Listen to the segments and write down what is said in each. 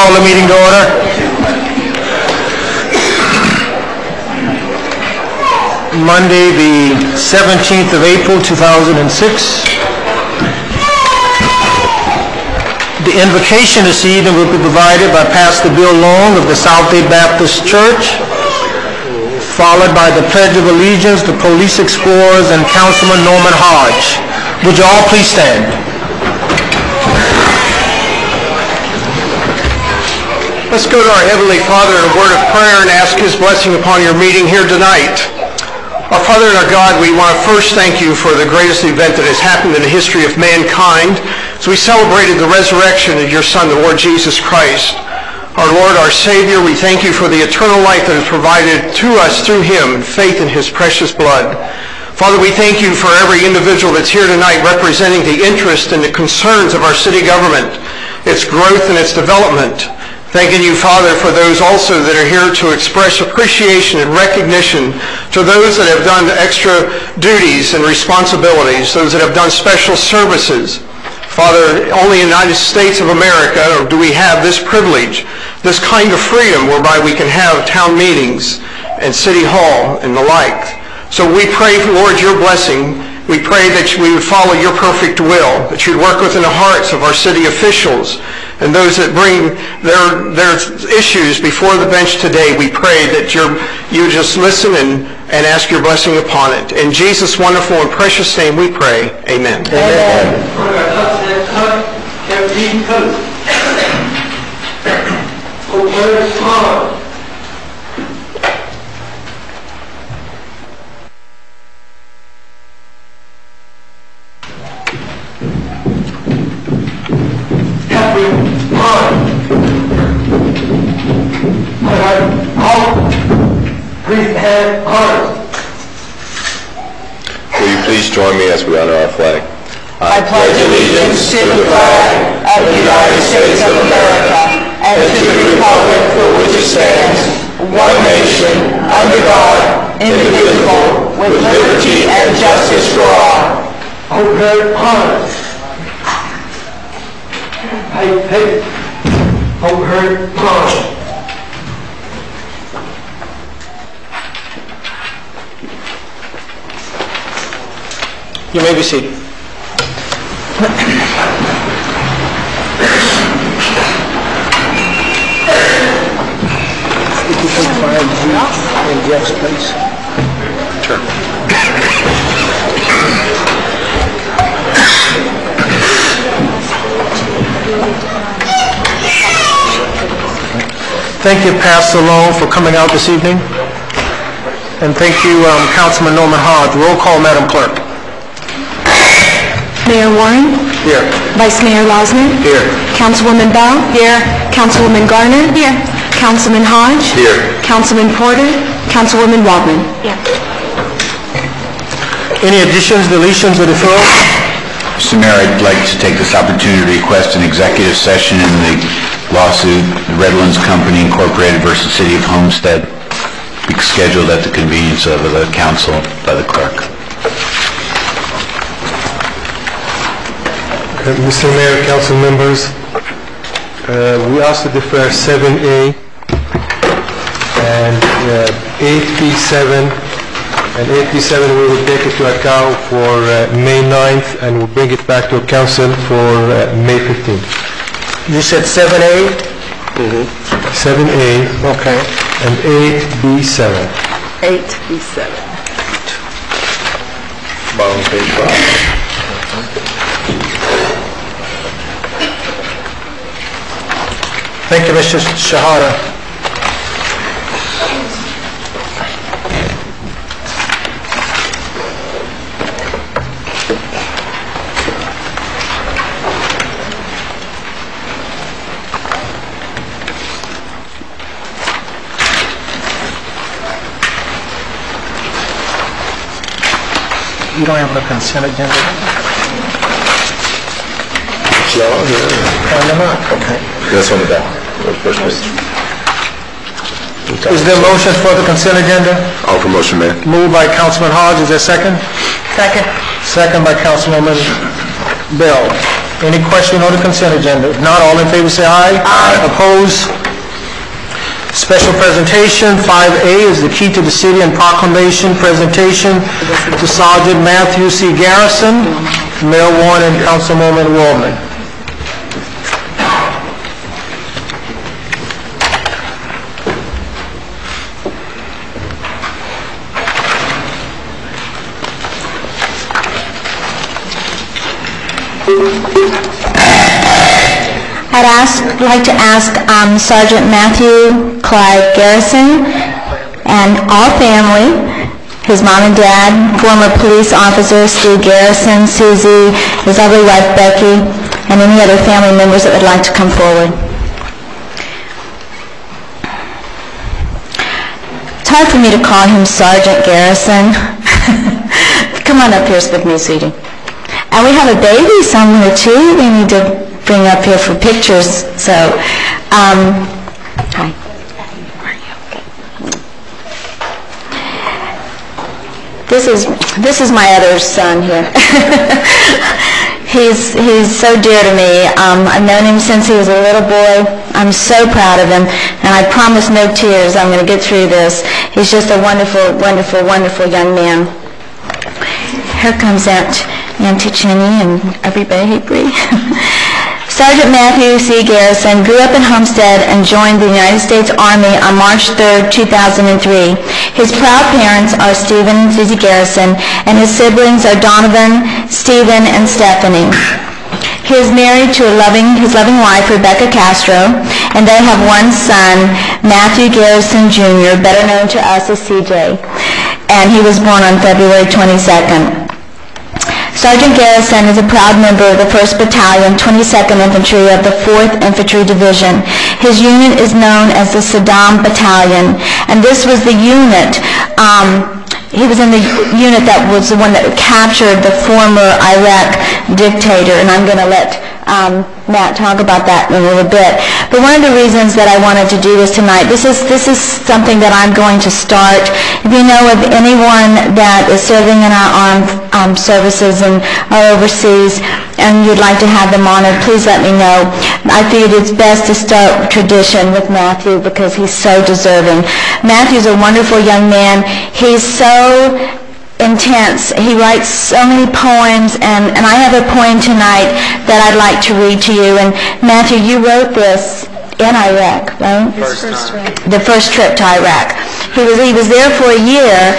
call the meeting to order. Monday, the 17th of April, 2006. The invocation this evening will be provided by Pastor Bill Long of the South Bay Baptist Church, followed by the Pledge of Allegiance, the Police Explorers, and Councilman Norman Hodge. Would you all please stand? Let's go to our Heavenly Father in a word of prayer and ask His blessing upon your meeting here tonight. Our Father and our God, we want to first thank you for the greatest event that has happened in the history of mankind. So we celebrated the resurrection of your Son, the Lord Jesus Christ. Our Lord, our Savior, we thank you for the eternal life that is provided to us through Him and faith in His precious blood. Father, we thank you for every individual that's here tonight representing the interest and the concerns of our city government, its growth and its development. Thanking you, Father, for those also that are here to express appreciation and recognition to those that have done extra duties and responsibilities, those that have done special services. Father, only in the United States of America do we have this privilege, this kind of freedom whereby we can have town meetings and city hall and the like. So we pray, Lord, your blessing. We pray that we would follow your perfect will, that you'd work within the hearts of our city officials and those that bring their issues before the bench today. We pray that you just listen and ask your blessing upon it. In Jesus' wonderful and precious name we pray. Amen. Amen. Will you please join me as we honor our flag? I pledge allegiance to the flag of the United States of America and to the republic for which it stands, one nation, under God, indivisible, with liberty and justice for all. Overhead honors. Hey. Overhead honors. You may be seated. If you can find you in Jeff's place. Sure. Thank you, Pastor Long, for coming out this evening. And thank you, Councilman Norman Hodge. Roll call, Madam Clerk. Mayor Warren? Here. Vice Mayor Losner? Here. Councilwoman Bell? Here. Councilwoman Garner? Here. Councilman Hodge? Here. Councilman Porter? Councilwoman Waldman? Here. Any additions, deletions, or deferrals? Mr. Mayor, I'd like to take this opportunity to request an executive session in the lawsuit, the Redlands Company Incorporated versus City of Homestead, be scheduled at the convenience of the council by the clerk. Mr. Mayor, council members, we ask to defer 7A and 8B7. And 8B7 we will take it to account for May 9th and we'll bring it back to council for May 15th. You said 7A? 7A. Okay. And 8B7. 8B7. Bottom page 5. Thank you, Mr. Shahada. You don't have the consent agenda? Okay. That's on the back. First page. Is there a motion for the consent agenda? Offer motion, Mayor. Moved by Councilman Hodge. Is there a second? Second. Second by Councilwoman Bell. Any question on the consent agenda? If not, all in favor say aye. Aye. Opposed? Special presentation, 5A is the key to the city and proclamation presentation to Sergeant Matthew C. Garrison, Mayor Warren and Councilwoman Wallman. I'd like to ask Sergeant Matthew Clyde Garrison and all family, his mom and dad, former police officer Steve Garrison, Susie, his lovely wife Becky, and any other family members that would like to come forward. It's hard for me to call him Sergeant Garrison. Come on up here with me, sweetie. And we have a baby somewhere too. We need to bring up here for pictures. So, hi. Are you okay? This is my other son here. He's so dear to me. I've known him since he was a little boy. I'm so proud of him, and I promise no tears. I'm going to get through this. He's just a wonderful, wonderful, wonderful young man. Here comes Auntie Chinny and everybody. Hey, Bree. Sergeant Matthew C. Garrison grew up in Homestead and joined the United States Army on March 3, 2003. His proud parents are Stephen and Susie Garrison, and his siblings are Donovan, Stephen, and Stephanie. He is married to his loving wife, Rebecca Castro, and they have one son, Matthew Garrison, Jr., better known to us as CJ, and he was born on February 22nd. Sergeant Garrison is a proud member of the 1st Battalion, 22nd Infantry of the 4th Infantry Division. His unit is known as the Saddam Battalion, and this was the unit, he was in the unit that was the one that captured the former Iraq dictator, and I'm going to let Matt talk about that in a little bit. But one of the reasons that I wanted to do this tonight, this is something that I'm going to start. If you know of anyone that is serving in our armed services and are overseas, and you'd like to have them honored, please let me know. I figured it's best to start tradition with Matthew because he's so deserving. Matthew's a wonderful young man. He's so intense. He writes so many poems, and I have a poem tonight that I'd like to read to you. And Matthew, you wrote this in Iraq, right? The first trip to Iraq. He was there for a year.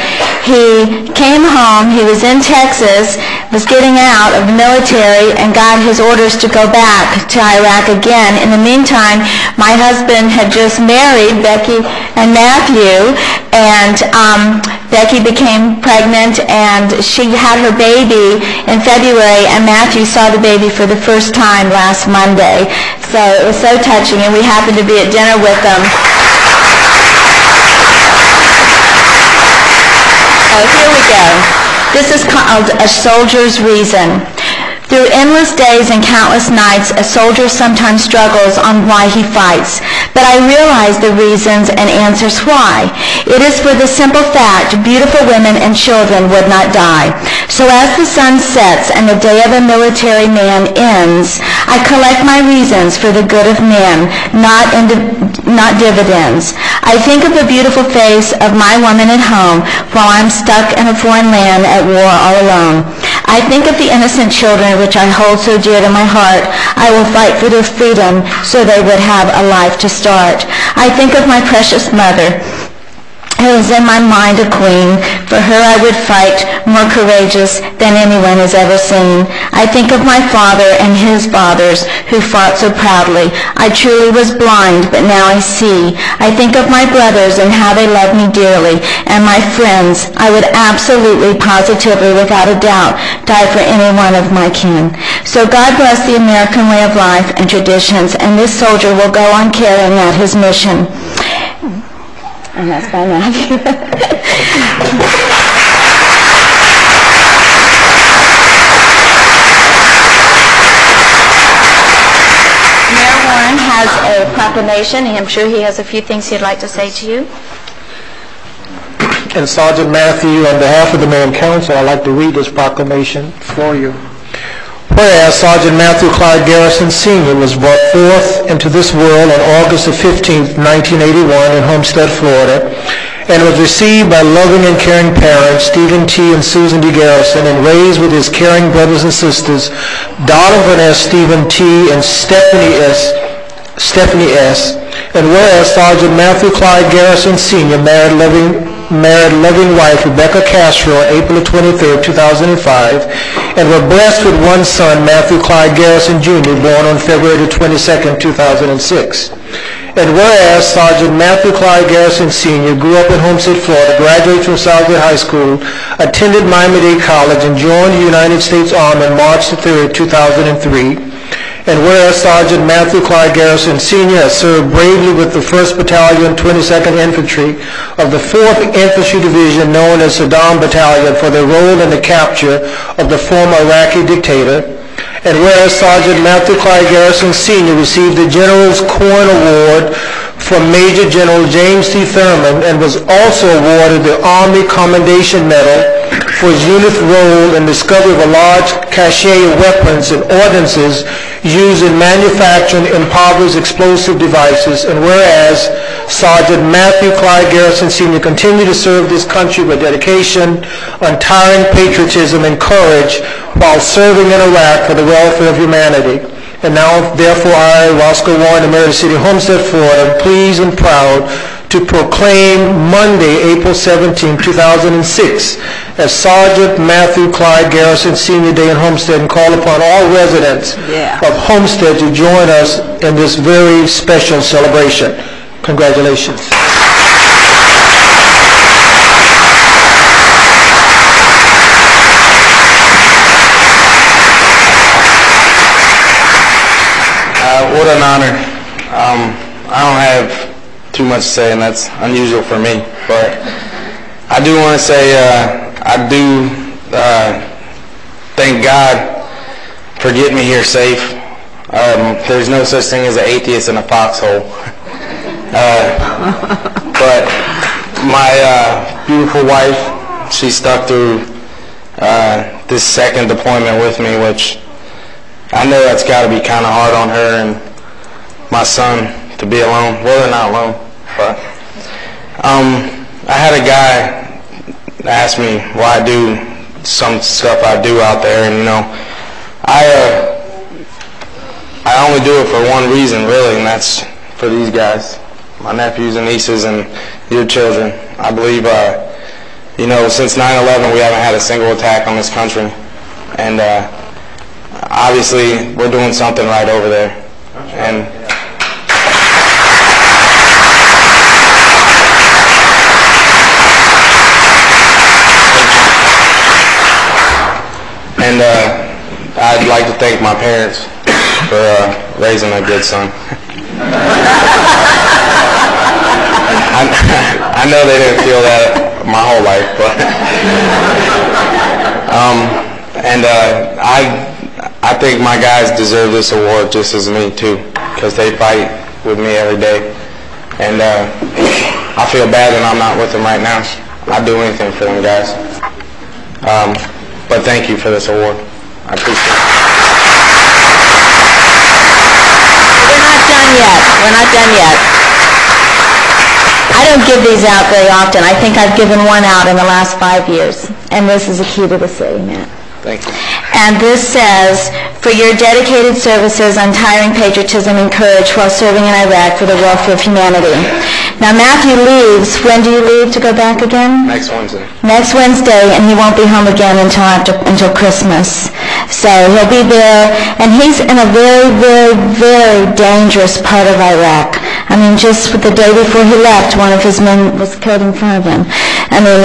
He came home. He was in Texas, was getting out of the military, and got his orders to go back to Iraq again. In the meantime, my husband had just married Becky and Matthew, and Becky became pregnant, and she had her baby in February, and Matthew saw the baby for the first time last Monday. So it was so touching, and we happened to be at dinner with them. Oh, here we go. This is called A Soldier's Reason. Through endless days and countless nights, a soldier sometimes struggles on why he fights. But I realize the reasons and answers why. It is for the simple fact beautiful women and children would not die. So as the sun sets and the day of a military man ends, I collect my reasons for the good of men, not dividends. I think of the beautiful face of my woman at home while I'm stuck in a foreign land at war all alone. I think of the innocent children which I hold so dear to my heart. I will fight for their freedom so they would have a life to start. I think of my precious mother, who is in my mind a queen. For her I would fight, more courageous than anyone has ever seen. I think of my father and his fathers, who fought so proudly. I truly was blind, but now I see. I think of my brothers and how they love me dearly, and my friends. I would absolutely, positively, without a doubt, die for any one of my kin. So God bless the American way of life and traditions, and this soldier will go on carrying out his mission. And that's by Matthew. Mayor Warren has a proclamation. I'm sure he has a few things he'd like to say to you. And Sergeant Matthew, on behalf of the Mayor and Council, I'd like to read this proclamation for you. whereas Sergeant Matthew Clyde Garrison Sr. was brought forth into this world on August the 15th, 1981 in Homestead, Florida, and was received by loving and caring parents, Stephen T. and Susan D. Garrison, and raised with his caring brothers and sisters, Donovan S. Stephen T. and Stephanie S. And whereas Sergeant Matthew Clyde Garrison Sr. married loving wife Rebecca Castro on April 23, 2005, and were blessed with one son, Matthew Clyde Garrison Jr., born on February 22, 2006. And whereas Sergeant Matthew Clyde Garrison Sr. grew up in Homestead, Florida, graduated from Southgate High School, attended Miami-Dade College, and joined the United States Army on March 3, 2003. And whereas Sergeant Matthew Clyde Garrison Sr. has served bravely with the 1st Battalion, 22nd Infantry of the 4th Infantry Division, known as Saddam Battalion, for their role in the capture of the former Iraqi dictator. And whereas Sergeant Matthew Clyde Garrison Sr. received the General's Coin Award from Major General James T. Thurman, and was also awarded the Army Commendation Medal for his unit's role in the discovery of a large cache of weapons and ordnances used in manufacturing impoverished explosive devices. And whereas Sergeant Matthew Clyde Garrison Sr. continued to serve this country with dedication, untiring patriotism, and courage while serving in Iraq for the welfare of humanity. And now, therefore, I, Roscoe Warren, the Mayor of the City of Homestead, Florida, am pleased and proud to proclaim Monday, April 17, 2006, as Sergeant Matthew Clyde Garrison Senior Day in Homestead, and call upon all residents of Homestead to join us in this very special celebration. Congratulations. What an honor. I don't have too much to say, and that's unusual for me, but I do want to say I do thank God for getting me here safe. There's no such thing as an atheist in a foxhole. But my beautiful wife, she stuck through this second deployment with me, which I know that's got to be kind of hard on her and my son to be alone. Well, they're not alone, but I had a guy ask me why I do some stuff I do out there, and you know, I only do it for one reason, really, and that's for these guys, my nephews and nieces and your children. I believe, you know, since 9/11 we haven't had a single attack on this country, and obviously we're doing something right over there. And I'd like to thank my parents for raising a good son. I know they didn't feel that my whole life, but I think my guys deserve this award just as me too, because they fight with me every day, and I feel bad that I'm not with them right now. I'd do anything for them guys. But thank you for this award. I appreciate it. We're not done yet. I don't give these out very often. I think I've given one out in the last 5 years. And this is a key to the city, Matt. Thank you. And this says, for your dedicated services, untiring patriotism, and courage while serving in Iraq for the welfare of humanity. Now, Matthew leaves. When do you leave to go back again? Next Wednesday. Next Wednesday, and he won't be home again until Christmas. So he'll be there, and he's in a very, very, very dangerous part of Iraq. I mean, just the day before he left, one of his men was killed in front of him. I mean,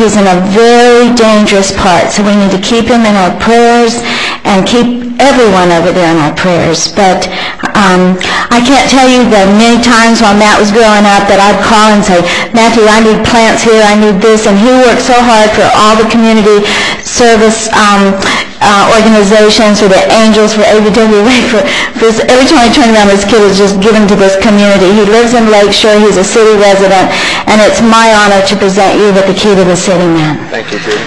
he's in a very dangerous part, so we need to keep him in our prayers and keep everyone over there in our prayers. But I can't tell you the many times while Matt was growing up that I'd call and say, Matthew, I need plants here, I need this, and he worked so hard for all the community service organizations, for the Angels, for ABWA, for every time I turn around, this kid is just given to this community. He lives in Lakeshore, he's a city resident, and it's my honor to present you with the key to the city, man. Thank you, Judy.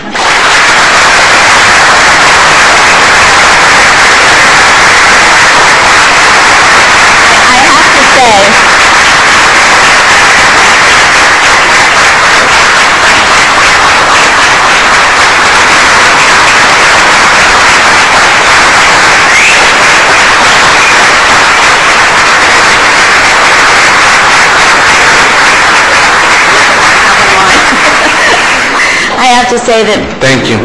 have to say that Thank you.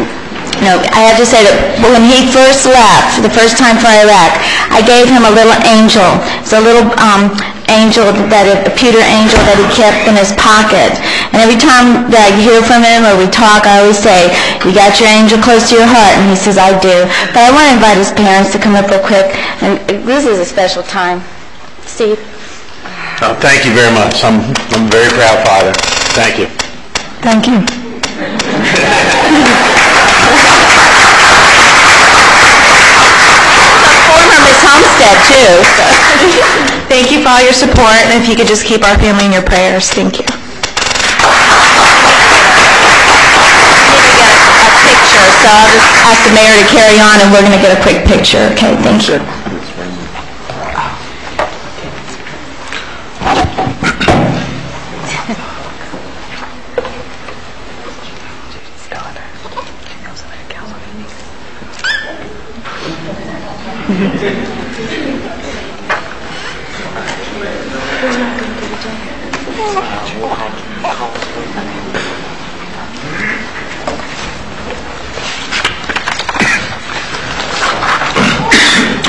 No, I have to say that when he first left, the first time for Iraq, I gave him a little angel. It's a little angel, a pewter angel that he kept in his pocket. And every time that I hear from him or we talk, I always say, "You got your angel close to your heart?" And he says, "I do." But I want to invite his parents to come up real quick. And this is a special time. Steve. Oh, thank you very much. I'm a very proud father. Thank you. Thank you. Former Miss Homestead, too. Thank you for all your support, and if you could just keep our family in your prayers. Thank you. We need to get a picture, so I'll just ask the mayor to carry on, and we're going to get a quick picture. Okay, thank you.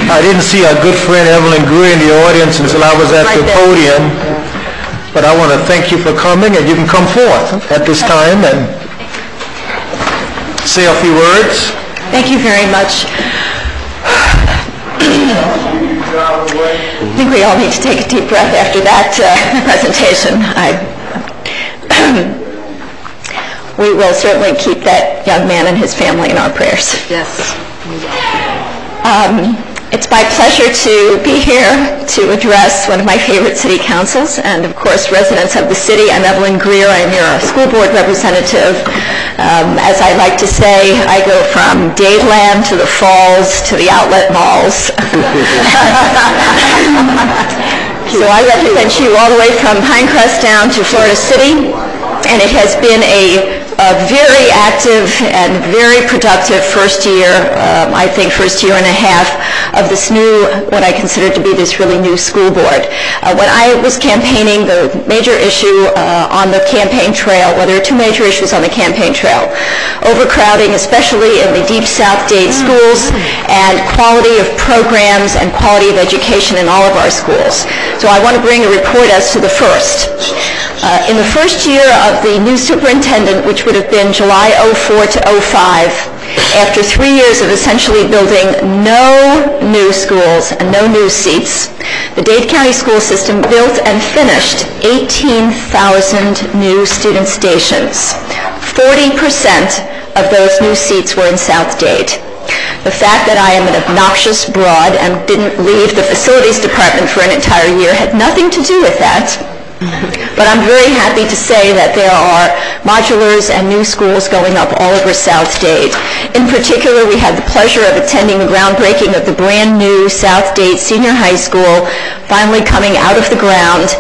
I didn't see our good friend Evelyn Greer in the audience until I was at the podium, but I want to thank you for coming, and you can come forth at this time and say a few words. Thank you very much. I think we all need to take a deep breath after that presentation. We will certainly keep that young man and his family in our prayers. Yes. It's my pleasure to be here to address one of my favorite city councils and, of course, residents of the city. I'm Evelyn Greer. I'm your school board representative. As I like to say, I go from Dadeland to the Falls to the outlet malls. So I represent you all the way from Pinecrest down to Florida City, and it has been a very active and very productive first year, I think first year and a half of this new, what I consider to be this really new school board. When I was campaigning, the major issue on the campaign trail, well, there are two major issues on the campaign trail: overcrowding, especially in the deep South Dade schools, and quality of programs and quality of education in all of our schools. So I want to bring a report as to the first. In the first year of the new superintendent, which would have been July 04 to 05, after 3 years of essentially building no new schools and no new seats, the Dade County school system built and finished 18,000 new student stations. 40% of those new seats were in South Dade. The fact that I am an obnoxious broad and didn't leave the facilities department for an entire year had nothing to do with that. But I'm very happy to say that there are modulars and new schools going up all over South Dade. In particular, we had the pleasure of attending the groundbreaking of the brand new South Dade Senior High School, finally coming out of the ground.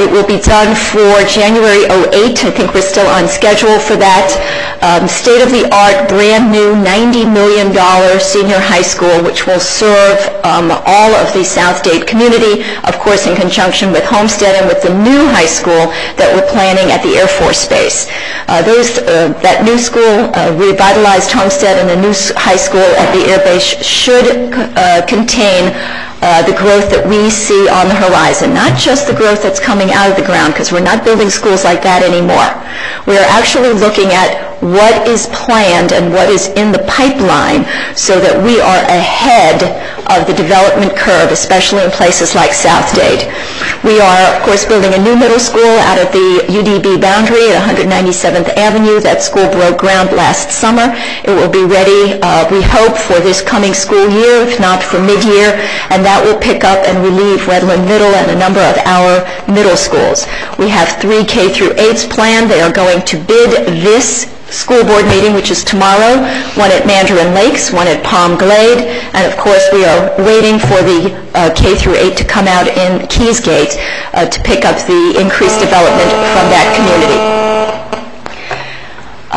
It will be done for January 08. I think we're still on schedule for that. State-of-the-art, brand new $90 million senior high school, which will serve all of the South Dade community, of course in conjunction with Homestead and with the new high school that we're planning at the Air Force Base. That new school, revitalized Homestead, and the new high school at the Air Base should contain the growth that we see on the horizon, not just the growth that's coming out of the ground, because we're not building schools like that anymore. We are actually looking at what is planned and what is in the pipeline so that we are ahead of the development curve, especially in places like South Dade. We are, of course, building a new middle school out at the UDB boundary at 197th Avenue. That school broke ground last summer. It will be ready, we hope, for this coming school year, if not for mid-year, and that will pick up and relieve Redland Middle and a number of our middle schools. We have 3 K through 8s planned. They are going to bid this school board meeting, which is tomorrow, one at Mandarin Lakes, one at Palm Glade, and of course we are waiting for the K through 8 to come out in Keysgate to pick up the increased development from that community.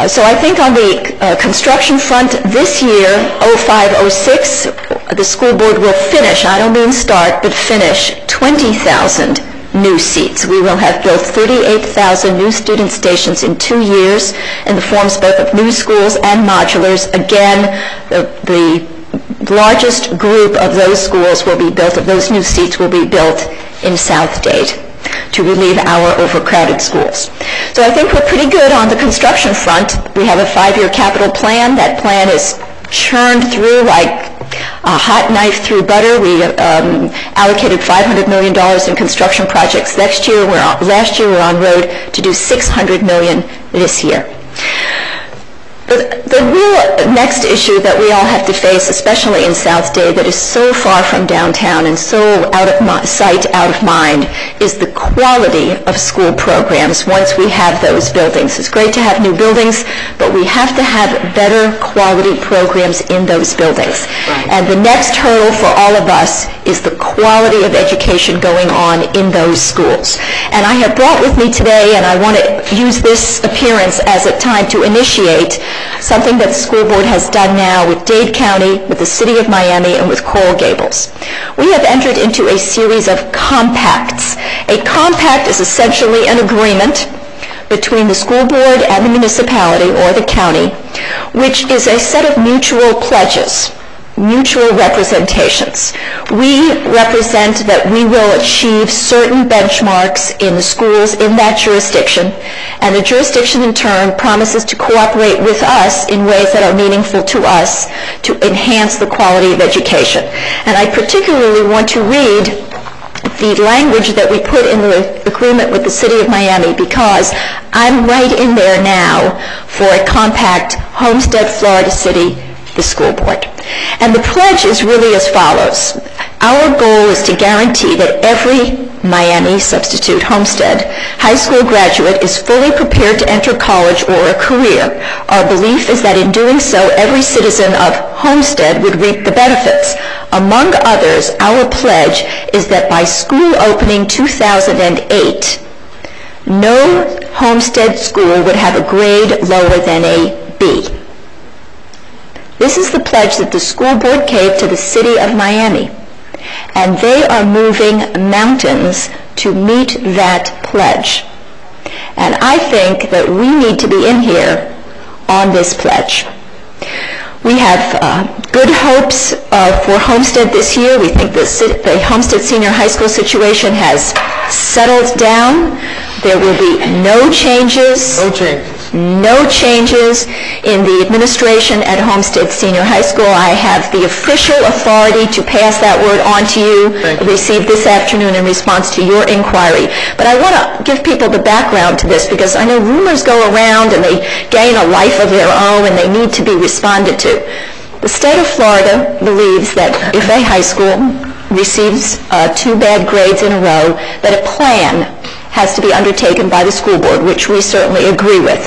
So I think on the construction front this year, 05-06, the school board will finish, I don't mean start, but finish 20,000 new seats. We will have built 38,000 new student stations in 2 years in the forms both of new schools and modulars. Again, the largest group of those schools will be built, of those new seats will be built in South Dade to relieve our overcrowded schools. So I think we're pretty good on the construction front. We have a 5-year capital plan. That plan is churned through like a hot knife through butter. We allocated $500 million in construction projects last year. We're on road to do $600 million this year. The real next issue that we all have to face, especially in South Dade, that is so far from downtown and so out of sight, out of mind, is the quality of school programs once we have those buildings. It's great to have new buildings, but we have to have better quality programs in those buildings. And the next hurdle for all of us is the quality of education going on in those schools. And I have brought with me today, and I want to use this appearance as a time to initiate something that the school board has done now with Dade County, with the City of Miami, and with Coral Gables. We have entered into a series of compacts. A compact is essentially an agreement between the school board and the municipality or the county, which is a set of mutual pledges, mutual representations. We represent that we will achieve certain benchmarks in the schools in that jurisdiction, and the jurisdiction in turn promises to cooperate with us in ways that are meaningful to us to enhance the quality of education. And I particularly want to read the language that we put in the agreement with the City of Miami, because I'm right in there now for a compact Homestead, Florida City, the school board. And the pledge is really as follows. Our goal is to guarantee that every Miami, substitute Homestead, high school graduate is fully prepared to enter college or a career. Our belief is that in doing so, every citizen of Homestead would reap the benefits. Among others, our pledge is that by school opening 2008, no Homestead school would have a grade lower than a B. This is the pledge that the school board gave to the City of Miami, and they are moving mountains to meet that pledge. And I think that we need to be in here on this pledge. We have good hopes for Homestead this year. We think the Homestead Senior High School situation has settled down. There will be no changes. No changes in the administration at Homestead Senior High School. I have the official authority to pass that word on to you, received this afternoon in response to your inquiry. But I want to give people the background to this, because I know rumors go around and they gain a life of their own and they need to be responded to. The state of Florida believes that if a high school receives 2 bad grades in a row, that a plan has to be undertaken by the school board, which we certainly agree with.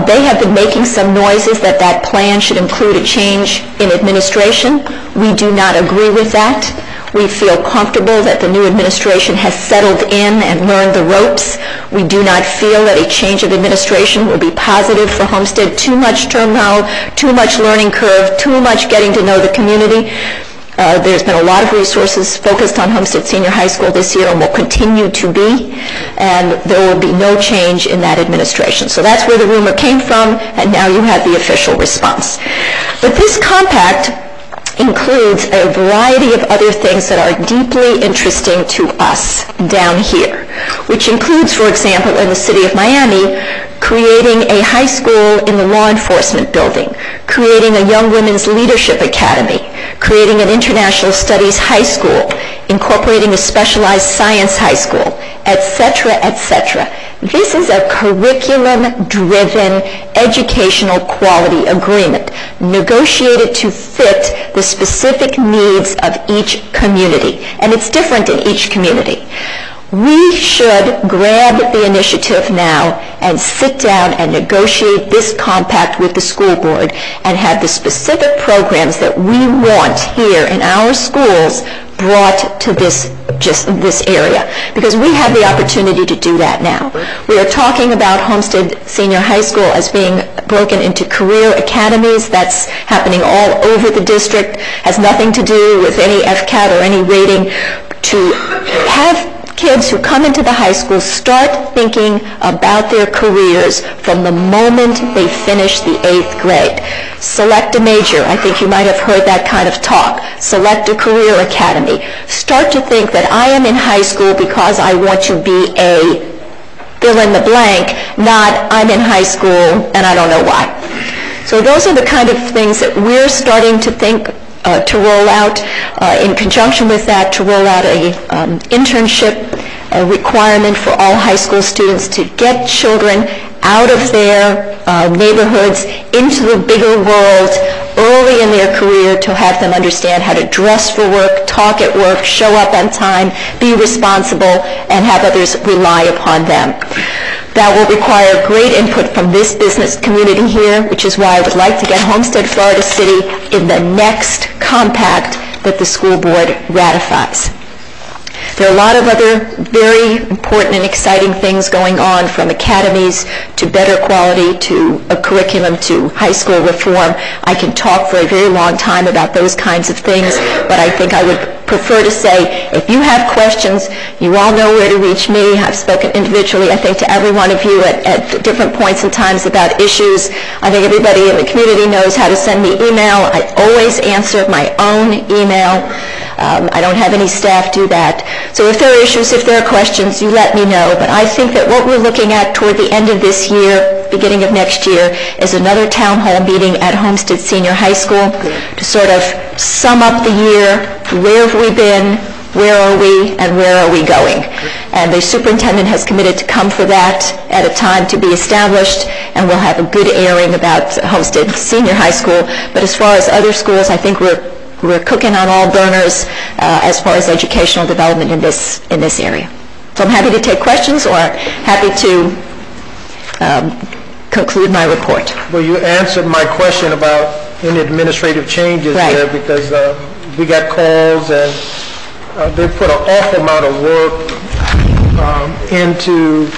They have been making some noises that that plan should include a change in administration. We do not agree with that. We feel comfortable that the new administration has settled in and learned the ropes. We do not feel that a change of administration will be positive for Homestead. Too much turmoil, too much learning curve, too much getting to know the community. There's been a lot of resources focused on Homestead Senior High School this year and will continue to be, and there will be no change in that administration. So that's where the rumor came from, and now you have the official response. But this compact includes a variety of other things that are deeply interesting to us down here, which includes, for example, in the City of Miami, creating a high school in the law enforcement building, creating a young women's leadership academy, creating an international studies high school, incorporating a specialized science high school, etc., etc. This is a curriculum-driven educational quality agreement negotiated to fit the specific needs of each community, and it's different in each community. We should grab the initiative now and sit down and negotiate this compact with the school board and have the specific programs that we want here in our schools brought to this area, because we have the opportunity to do that now. We are talking about Homestead Senior High School as being broken into career academies. That's happening all over the district, has nothing to do with any FCAT or any rating. To have kids who come into the high school start thinking about their careers from the moment they finish the 8th grade. Select a major. I think you might have heard that kind of talk. Select a career academy. Start to think that I am in high school because I want to be a fill in the blank, not I'm in high school and I don't know why. So those are the kind of things that we're starting to think to roll out. In conjunction with that, to roll out a internship requirement for all high school students to get children out of their neighborhoods into the bigger world early in their career, to have them understand how to dress for work, talk at work, show up on time, be responsible, and have others rely upon them. That will require great input from this business community here, which is why I would like to get Homestead, Florida City in the next compact that the school board ratifies. There are a lot of other very important and exciting things going on, from academies to better quality to a curriculum to high school reform. I can talk for a very long time about those kinds of things, but I think I would prefer to say, if you have questions, you all know where to reach me. I've spoken individually, I think, to every one of you at different points and times about issues. I think everybody in the community knows how to send me email. I always answer my own email. I don't have any staff do that. So if there are issues, if there are questions, you let me know. But I think that what we're looking at toward the end of this year, beginning of next year, is another town hall meeting at Homestead Senior High School to sort of sum up the year. Where have we been? Where are we? And where are we going? And the superintendent has committed to come for that at a time to be established, and we'll have a good airing about Homestead Senior High School. But as far as other schools, I think we're cooking on all burners as far as educational development in this area. So I'm happy to take questions, or happy to conclude my report. Well, you answered my question about any administrative changes there, because we got calls, and they put an awful amount of work into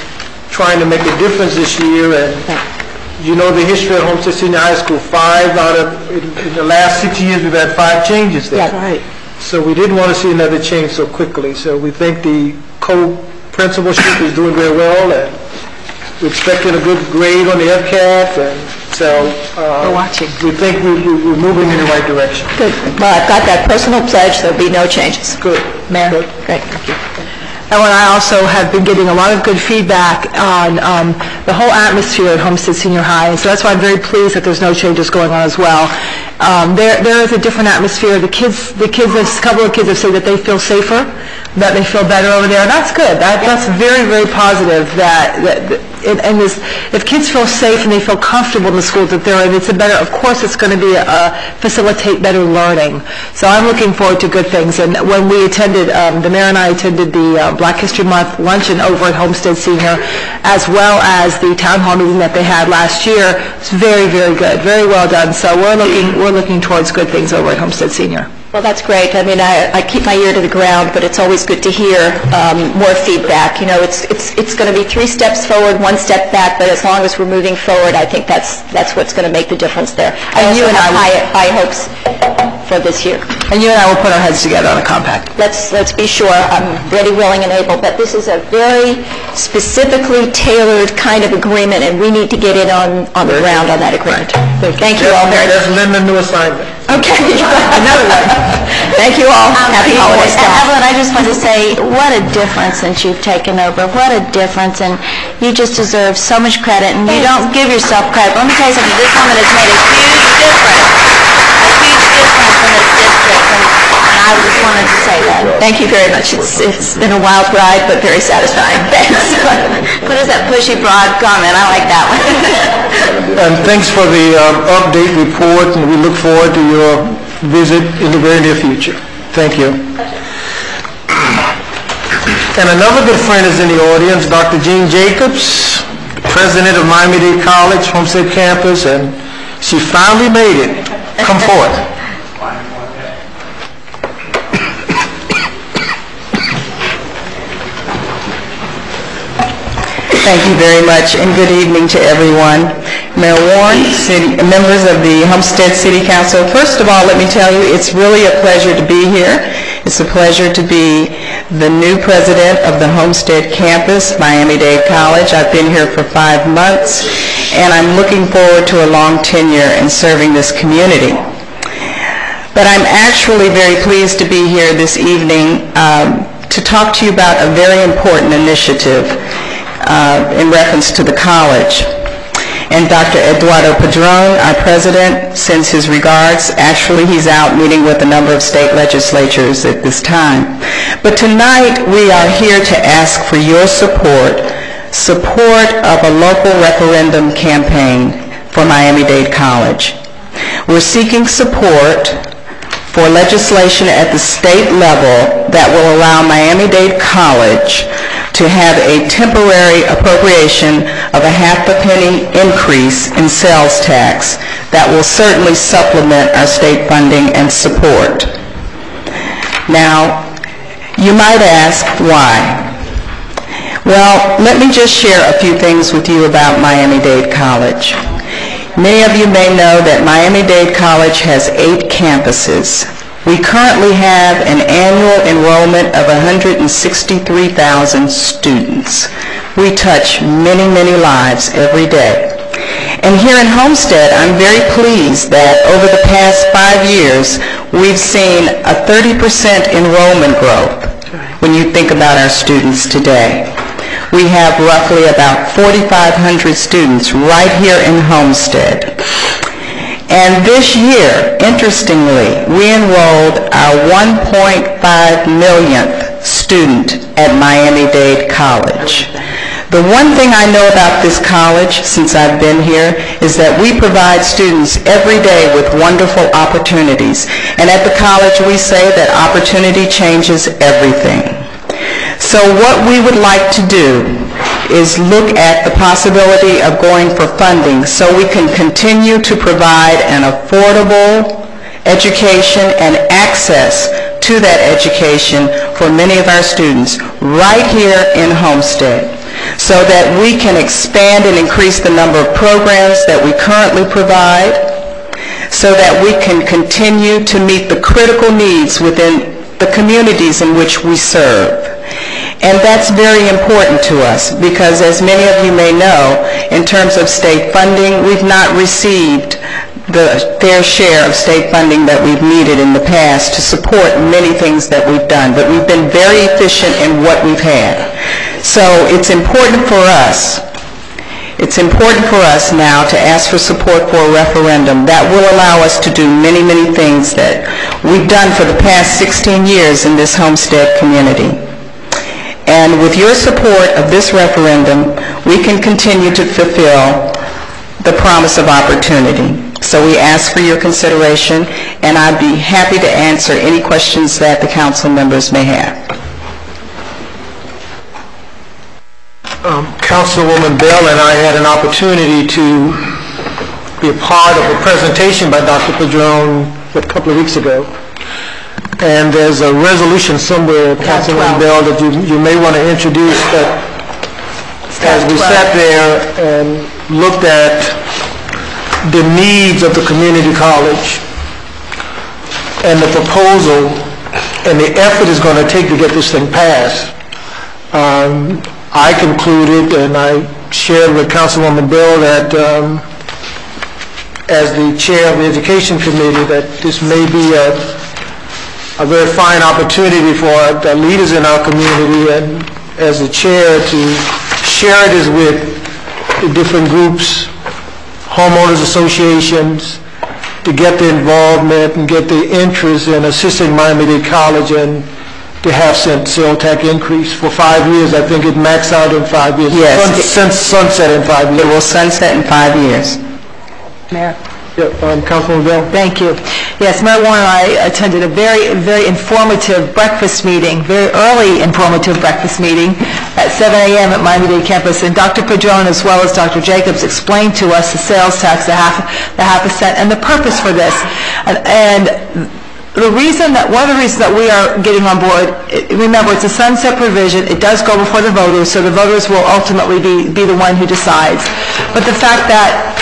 trying to make a difference this year. And you know the history of Homestead Senior High School. In the last 6 years, we've had 5 changes there. Yeah, right. So we didn't want to see another change so quickly. So we think the co-principalship is doing very well, and we're expecting a good grade on the FCAT, and so we think we're moving in the right direction. Good. Well, I've got that personal pledge. There'll be no changes. Good. Mayor? Good. Great. Thank you. And I also have been getting a lot of good feedback on the whole atmosphere at Homestead Senior High, and so that's why I'm very pleased that there's no changes going on as well. There is a different atmosphere. A couple of kids have said that they feel safer, that they feel better over there, and that's good. That's very, very positive. If kids feel safe and they feel comfortable in the schools that they're in, of course it's going to be facilitate better learning. So I'm looking forward to good things. And when we attended, the mayor and I attended the Black History Month luncheon over at Homestead Senior, as well as the town hall meeting that they had last year. It's very, very good, very well done. So we're looking towards good things over at Homestead Senior. Well, that's great. I mean, I keep my ear to the ground, but it's always good to hear more feedback. You know, it's going to be 3 steps forward, 1 step back, but as long as we're moving forward, I think that's what's going to make the difference there. I also have high hopes for this year. And you and I will put our heads together on a compact. Let's be sure. I'm ready, willing, and able, but this is a very specifically tailored kind of agreement, and we need to get in on the ground on that agreement. Thank you all very much. That's Linda's new assignment. Okay. Another one. Thank you all. Happy holidays. Evelyn, I just want to say, what a difference since you've taken over. What a difference, and you just deserve so much credit, and you don't give yourself credit. Let me tell you something. This woman has made a huge difference in this district, and I just wanted to say that. Thank you very much. It's been a wild ride, but very satisfying. Thanks. What is that pushy, broad comment? I like that one. And thanks for the update report, and we look forward to your visit in the very near future. Thank you. And another good friend is in the audience, Dr. Jean Jacobs, president of Miami-Dade College, Homestead campus, and she finally made it. Come forward. Thank you very much, and good evening to everyone. Mayor Warren, members of the Homestead City Council, first of all, let me tell you, it's really a pleasure to be here. It's a pleasure to be the new president of the Homestead campus, Miami-Dade College. I've been here for 5 months, and I'm looking forward to a long tenure in serving this community. But I'm actually very pleased to be here this evening to talk to you about a very important initiative in reference to the college. And Dr. Eduardo Padron, our president, sends his regards. Actually, he's out meeting with a number of state legislatures at this time. But tonight, we are here to ask for your support of a local referendum campaign for Miami-Dade College. We're seeking support for legislation at the state level that will allow Miami-Dade College to have a temporary appropriation of a ½ penny increase in sales tax that will certainly supplement our state funding and support. Now, you might ask why. Well, let me just share a few things with you about Miami-Dade College. Many of you may know that Miami-Dade College has 8 campuses. We currently have an annual enrollment of 163,000 students. We touch many, many lives every day. And here in Homestead, I'm very pleased that over the past 5 years, we've seen a 30% enrollment growth when you think about our students today. We have roughly about 4,500 students right here in Homestead. And this year, interestingly, we enrolled our 1.5 millionth student at Miami-Dade College. The one thing I know about this college since I've been here is that we provide students every day with wonderful opportunities. And at the college, we say that opportunity changes everything. So what we would like to do is look at the possibility of going for funding so we can continue to provide an affordable education and access to that education for many of our students right here in Homestead, so that we can expand and increase the number of programs that we currently provide, so that we can continue to meet the critical needs within the communities in which we serve. And that's very important to us because, as many of you may know, in terms of state funding, we've not received the fair share of state funding that we've needed in the past to support many things that we've done, but we've been very efficient in what we've had. So it's important for us now to ask for support for a referendum that will allow us to do many, many things that we've done for the past 16 years in this Homestead community. And with your support of this referendum, we can continue to fulfill the promise of opportunity. So we ask for your consideration, and I'd be happy to answer any questions that the council members may have. Councilwoman Bell and I had an opportunity to be a part of a presentation by Dr. Padron a couple of weeks ago. And there's a resolution somewhere, Councilwoman Bell, that you may want to introduce, that as we sat there and looked at the needs of the community college and the proposal and the effort it's going to take to get this thing passed, I concluded, and I shared with Councilwoman Bell, that as the chair of the Education Committee, that this may be a very fine opportunity for the leaders in our community, and as the chair, to share this with the different groups, homeowners associations, to get the involvement and get the interest in assisting Miami-Dade College and to have sales tax increase for 5 years. I think it maxed out in 5 years. Yes. Sunset in 5 years. It will sunset in 5 years. Mayor. Councilman Bell. Thank you. Yes, Mayor Warren and I attended a very, very informative breakfast meeting, very early informative breakfast meeting at 7 a.m. at Miami-Dade campus, and Dr. Padron as well as Dr. Jacobs explained to us the sales tax, the half a cent, and the purpose for this. And one of the reasons that we are getting on board, remember, it's a sunset provision. It does go before the voters, so the voters will ultimately be the one who decides. But the fact that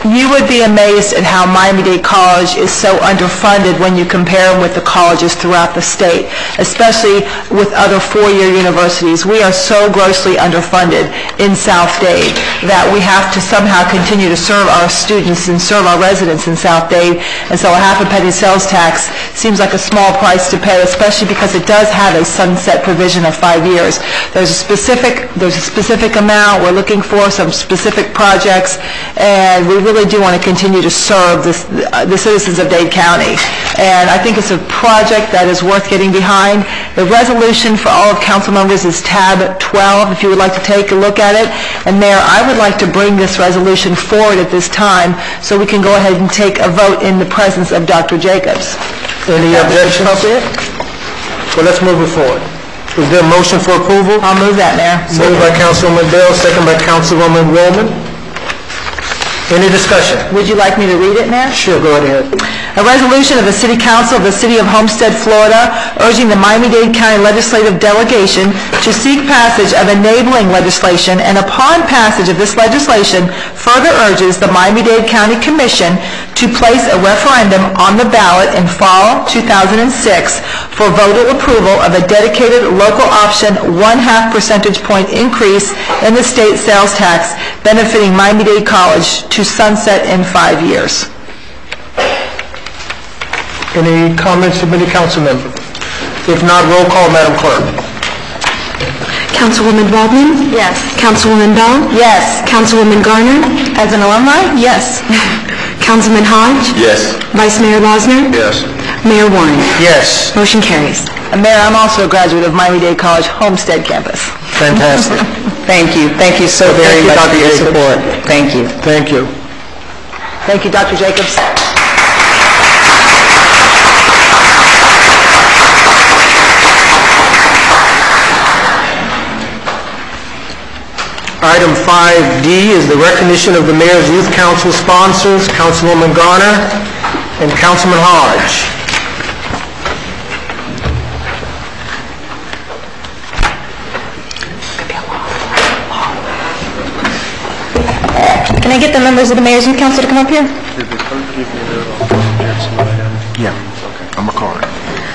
you would be amazed at how Miami-Dade College is so underfunded when you compare them with the colleges throughout the state, especially with other four-year universities. We are so grossly underfunded in South Dade that we have to somehow continue to serve our students and serve our residents in South Dade. And so a half a penny sales tax seems like a small price to pay, especially because it does have a sunset provision of 5 years. There's a specific amount. We're looking for some specific projects, and we really do want to continue to serve the citizens of Dade County. And I think it's a project that is worth getting behind. The resolution for all of council members is tab 12, if you would like to take a look at it. And Mayor, I would like to bring this resolution forward at this time so we can go ahead and take a vote in the presence of Dr. Jacobs. Any objections? Well, let's move it forward. Is there a motion for approval? I'll move that, Mayor. Moved by Councilwoman Bell, second by Councilwoman Roman. Any discussion? Would you like me to read it, Mayor? Sure, go ahead. A resolution of the City Council of the City of Homestead, Florida, urging the Miami-Dade County Legislative Delegation to seek passage of enabling legislation, and upon passage of this legislation, further urges the Miami-Dade County Commission to place a referendum on the ballot in fall 2006 for voter approval of a dedicated local option 0.5 percentage point increase in the state sales tax benefiting Miami-Dade College to sunset in 5 years. Any comments from any council member? If not, roll call, Madam Clerk. Councilwoman Baldwin? Yes. Councilwoman Bell? Yes. Councilwoman Garner? As an alumni? Yes. Councilman Hodge? Yes. Vice Mayor Losner? Yes. Mayor Warren? Yes. Motion carries. And Mayor, I'm also a graduate of Miami-Dade College Homestead campus. Fantastic. Thank you. Thank you so very much for your support. Thank you. Thank you. Thank you, Dr. Jacobs. Item 5D is the recognition of the Mayor's Youth Council sponsors, Councilwoman Garner and Councilman Hodge. Can I get the members of the Mayor's Youth Council to come up here? Yeah. I'm a card.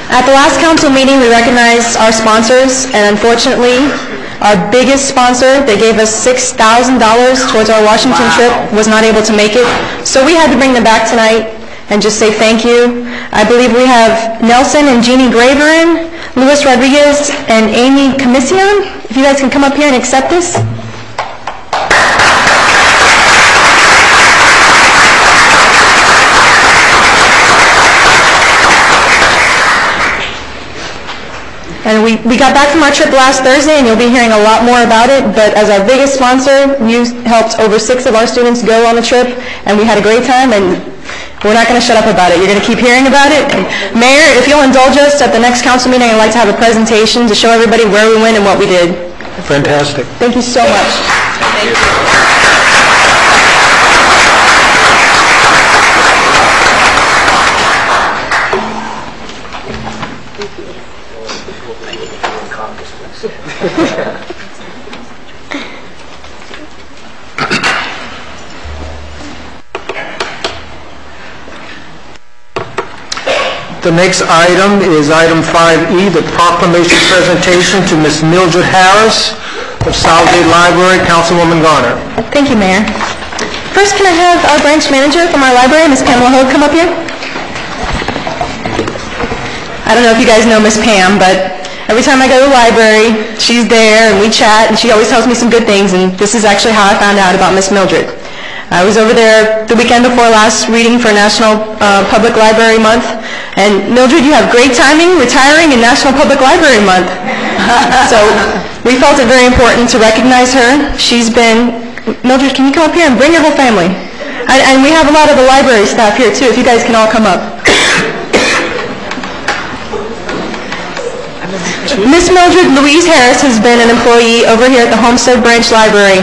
At the last council meeting, we recognized our sponsors, and unfortunately, our biggest sponsor, they gave us $6,000 towards our Washington trip, was not able to make it. So we had to bring them back tonight and just say thank you. I believe we have Nelson and Jeannie Graverin, Luis Rodriguez, and Amy Commission. If you guys can come up here and accept this. And we got back from our trip last Thursday, and you'll be hearing a lot more about it, but as our biggest sponsor, you helped over 6 of our students go on the trip, and we had a great time, and we're not going to shut up about it. You're going to keep hearing about it. And Mayor, if you'll indulge us at the next council meeting, I'd like to have a presentation to show everybody where we went and what we did. Fantastic. Thank you so much. Thank you. The next item is item 5E, the proclamation presentation to Ms. Mildred Harris of South Dade Library. Councilwoman Garner. Thank you, Mayor. First, can I have our branch manager from our library, Ms. Pamela Hogue, come up here? I don't know if you guys know Ms. Pam, but every time I go to the library, she's there and we chat, and she always tells me some good things, and this is actually how I found out about Ms. Mildred. I was over there the weekend before last reading for National Public Library Month, and Mildred, you have great timing retiring in National Public Library Month. So we felt it very important to recognize her. Mildred, can you come up here and bring your whole family? And we have a lot of the library staff here too, if you guys can all come up. Miss Mildred Louise Harris has been an employee over here at the Homestead Branch Library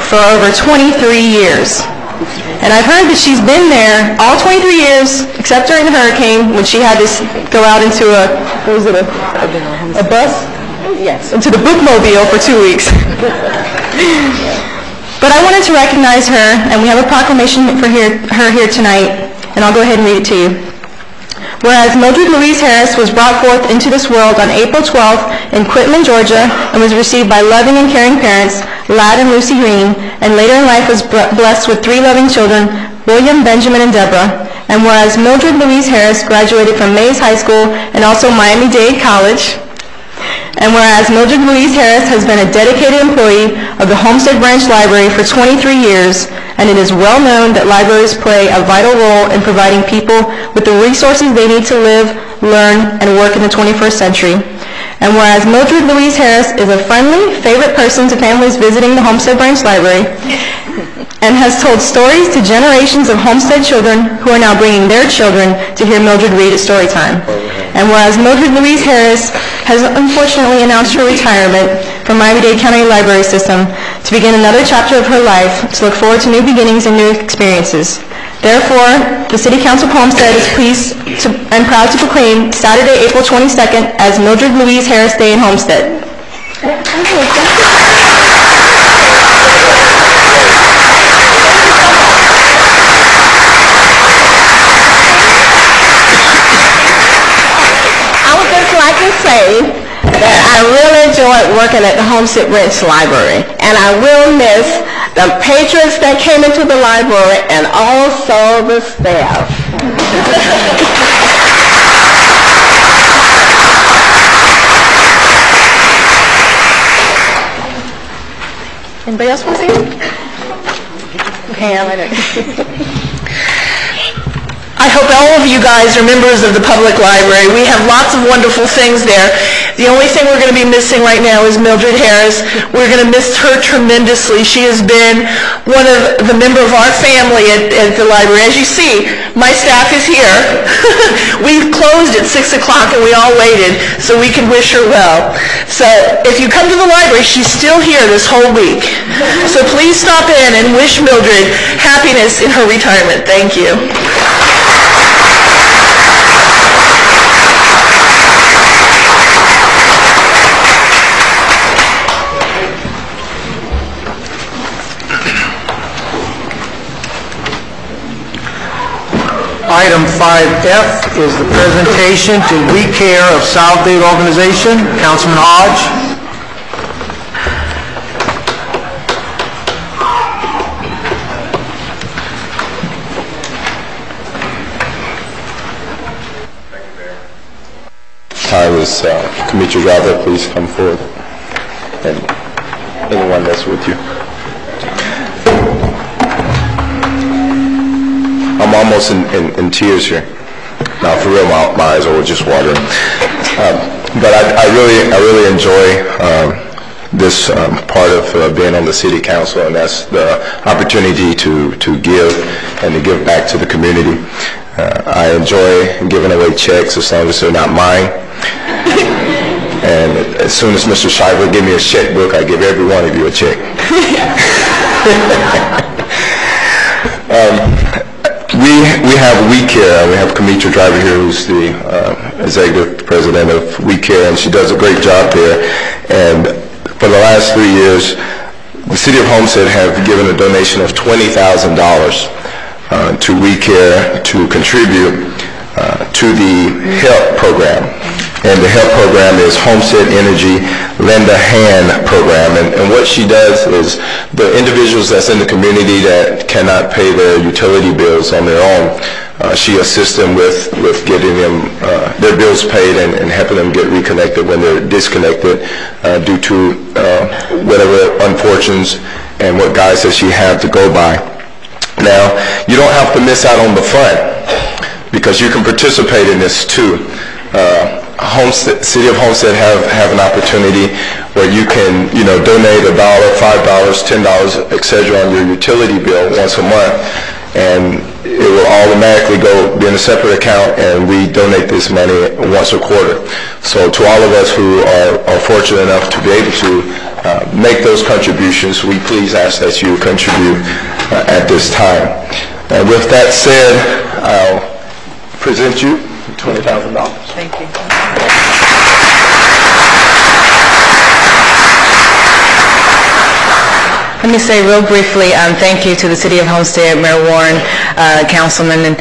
for over 23 years. And I've heard that she's been there all 23 years, except during the hurricane, when she had to go out into a bus? Yes. Into the bookmobile for 2 weeks. But I wanted to recognize her, and we have a proclamation for her here tonight, and I'll go ahead and read it to you. Whereas Mildred Louise Harris was brought forth into this world on April 12th in Quitman, Georgia, and was received by loving and caring parents, Lad and Lucy Green, and later in life was blessed with 3 loving children, William, Benjamin, and Deborah. And whereas Mildred Louise Harris graduated from Mays High School and also Miami-Dade College, and whereas Mildred Louise Harris has been a dedicated employee of the Homestead Branch Library for 23 years, and it is well known that libraries play a vital role in providing people with the resources they need to live, learn, and work in the 21st century. And whereas Mildred Louise Harris is a friendly, favorite person to families visiting the Homestead Branch Library, and has told stories to generations of Homestead children who are now bringing their children to hear Mildred read at story time. And whereas Mildred Louise Harris has unfortunately announced her retirement from Miami-Dade County Library System to begin another chapter of her life, to look forward to new beginnings and new experiences. Therefore, the City Council of Homestead is pleased and proud to proclaim Saturday, April 22nd as Mildred Louise Harris Day in Homestead. I can say that I really enjoyed working at the Homestead Branch Library, and I will miss the patrons that came into the library and also the staff. Anybody else want to say it? Pam, I don't. I hope all of you guys are members of the public library. We have lots of wonderful things there. The only thing we're going to be missing right now is Mildred Harris. We're going to miss her tremendously. She has been one of the member of our family at the library. As you see, my staff is here. We closed at 6 o'clock and we all waited so we could wish her well. So if you come to the library, she's still here this whole week. So please stop in and wish Mildred happiness in her retirement. Thank you. Item 5F is the presentation to We Care of Southdale Organization. Councilman Hodge. Time is committee driver, please come forward. And anyone that's with you. I'm almost in tears here. Now, for real, my eyes are just watering. But I really enjoy this part of being on the city council, and that's the opportunity to give and to give back to the community. I enjoy giving away checks as long as they're not mine. And as soon as Mr. Shiver give me a checkbook, I give every one of you a check. We have We Care. We have Kamitra Driver here, who's the executive president of We Care, and she does a great job there. And for the last 3 years, the City of Homestead have given a donation of $20,000 to We Care to contribute to the HELP program. And the HELP program is Homestead Energy Lend a Hand program. And what she does is the individuals that's in the community that cannot pay their utility bills on their own, she assists them with getting them their bills paid and helping them get reconnected when they're disconnected due to whatever unfortunes and what guides that she have to go by. Now, you don't have to miss out on the fun, because you can participate in this too. City of Homestead have an opportunity where you can, donate $1, $5, $10, etc. on your utility bill once a month, and it will automatically go in a separate account, and we donate this money once a quarter. So to all of us who are fortunate enough to be able to make those contributions, we please ask that you contribute at this time. And with that said, I'll present you $20,000. Thank you. Let me say real briefly, thank you to the City of Homestead, Mayor Warren, councilmen and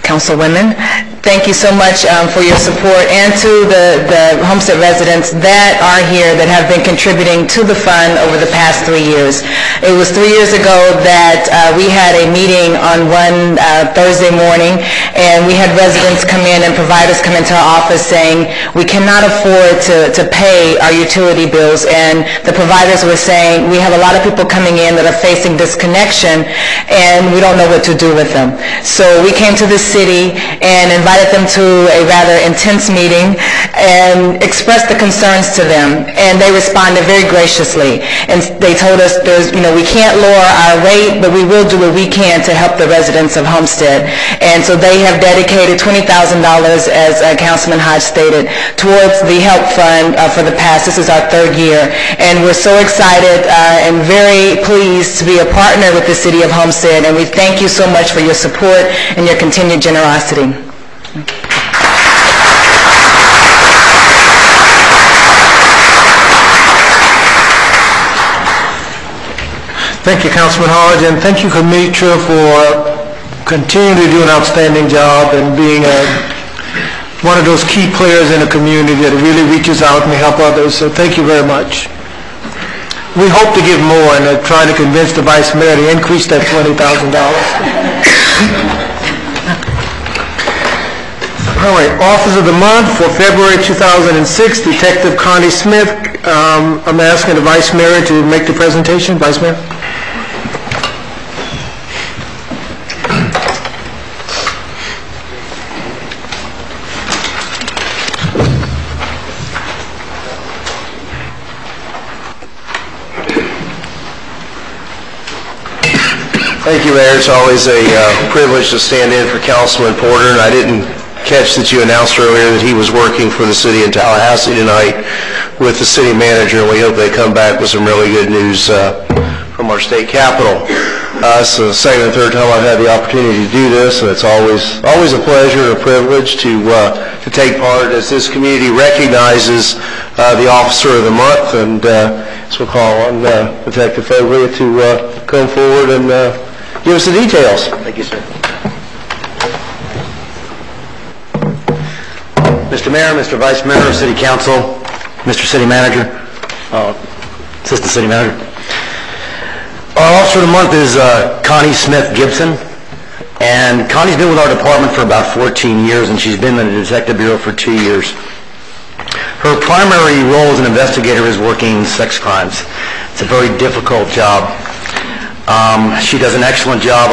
councilwomen. Thank you so much for your support, and to the Homestead residents that are here that have been contributing to the fund over the past 3 years. It was 3 years ago that we had a meeting on one Thursday morning, and we had residents come in and providers come into our office saying, we cannot afford to pay our utility bills, and the providers were saying, we have a lot of people coming in that are facing disconnection, and we don't know what to do with them. So we came to the city and invited them to a rather intense meeting and expressed the concerns to them, and they responded very graciously. And they told us, we can't lower our rate, but we will do what we can to help the residents of Homestead. And so they have dedicated $20,000, as Councilman Hodge stated, towards the help fund for the past. This is our 3rd year, and we're so excited and very pleased to be a partner with the City of Homestead, and we thank you so much for your support and your continued generosity. Thank you, Councilman Hodge, and thank you, Kamitra, for continuing to do an outstanding job and being one of those key players in the community that really reaches out and help others. So thank you very much. We hope to give more, and are trying to convince the Vice Mayor to increase that $20,000. All right, Office of the Month for February 2006, Detective Connie Smith. I'm asking the Vice Mayor to make the presentation. Vice Mayor. Thank you, Mayor. It's always a privilege to stand in for Councilman Porter, and I didn't catch that you announced earlier that he was working for the city in Tallahassee tonight with the city manager, and we hope they come back with some really good news from our state capitol. It's the second and third time I've had the opportunity to do this, and it's always a pleasure and a privilege to take part as this community recognizes the Officer of the Month, and so we'll call on Detective Foglia to come forward and give us the details. Thank you, sir. Mr. Mayor, Mr. Vice Mayor, City Council, Mr. City Manager, Assistant City Manager. Our Officer of the Month is Connie Smith Gibson, and Connie's been with our department for about 14 years, and she's been in the Detective Bureau for 2 years. Her primary role as an investigator is working sex crimes. It's a very difficult job. She does an excellent job.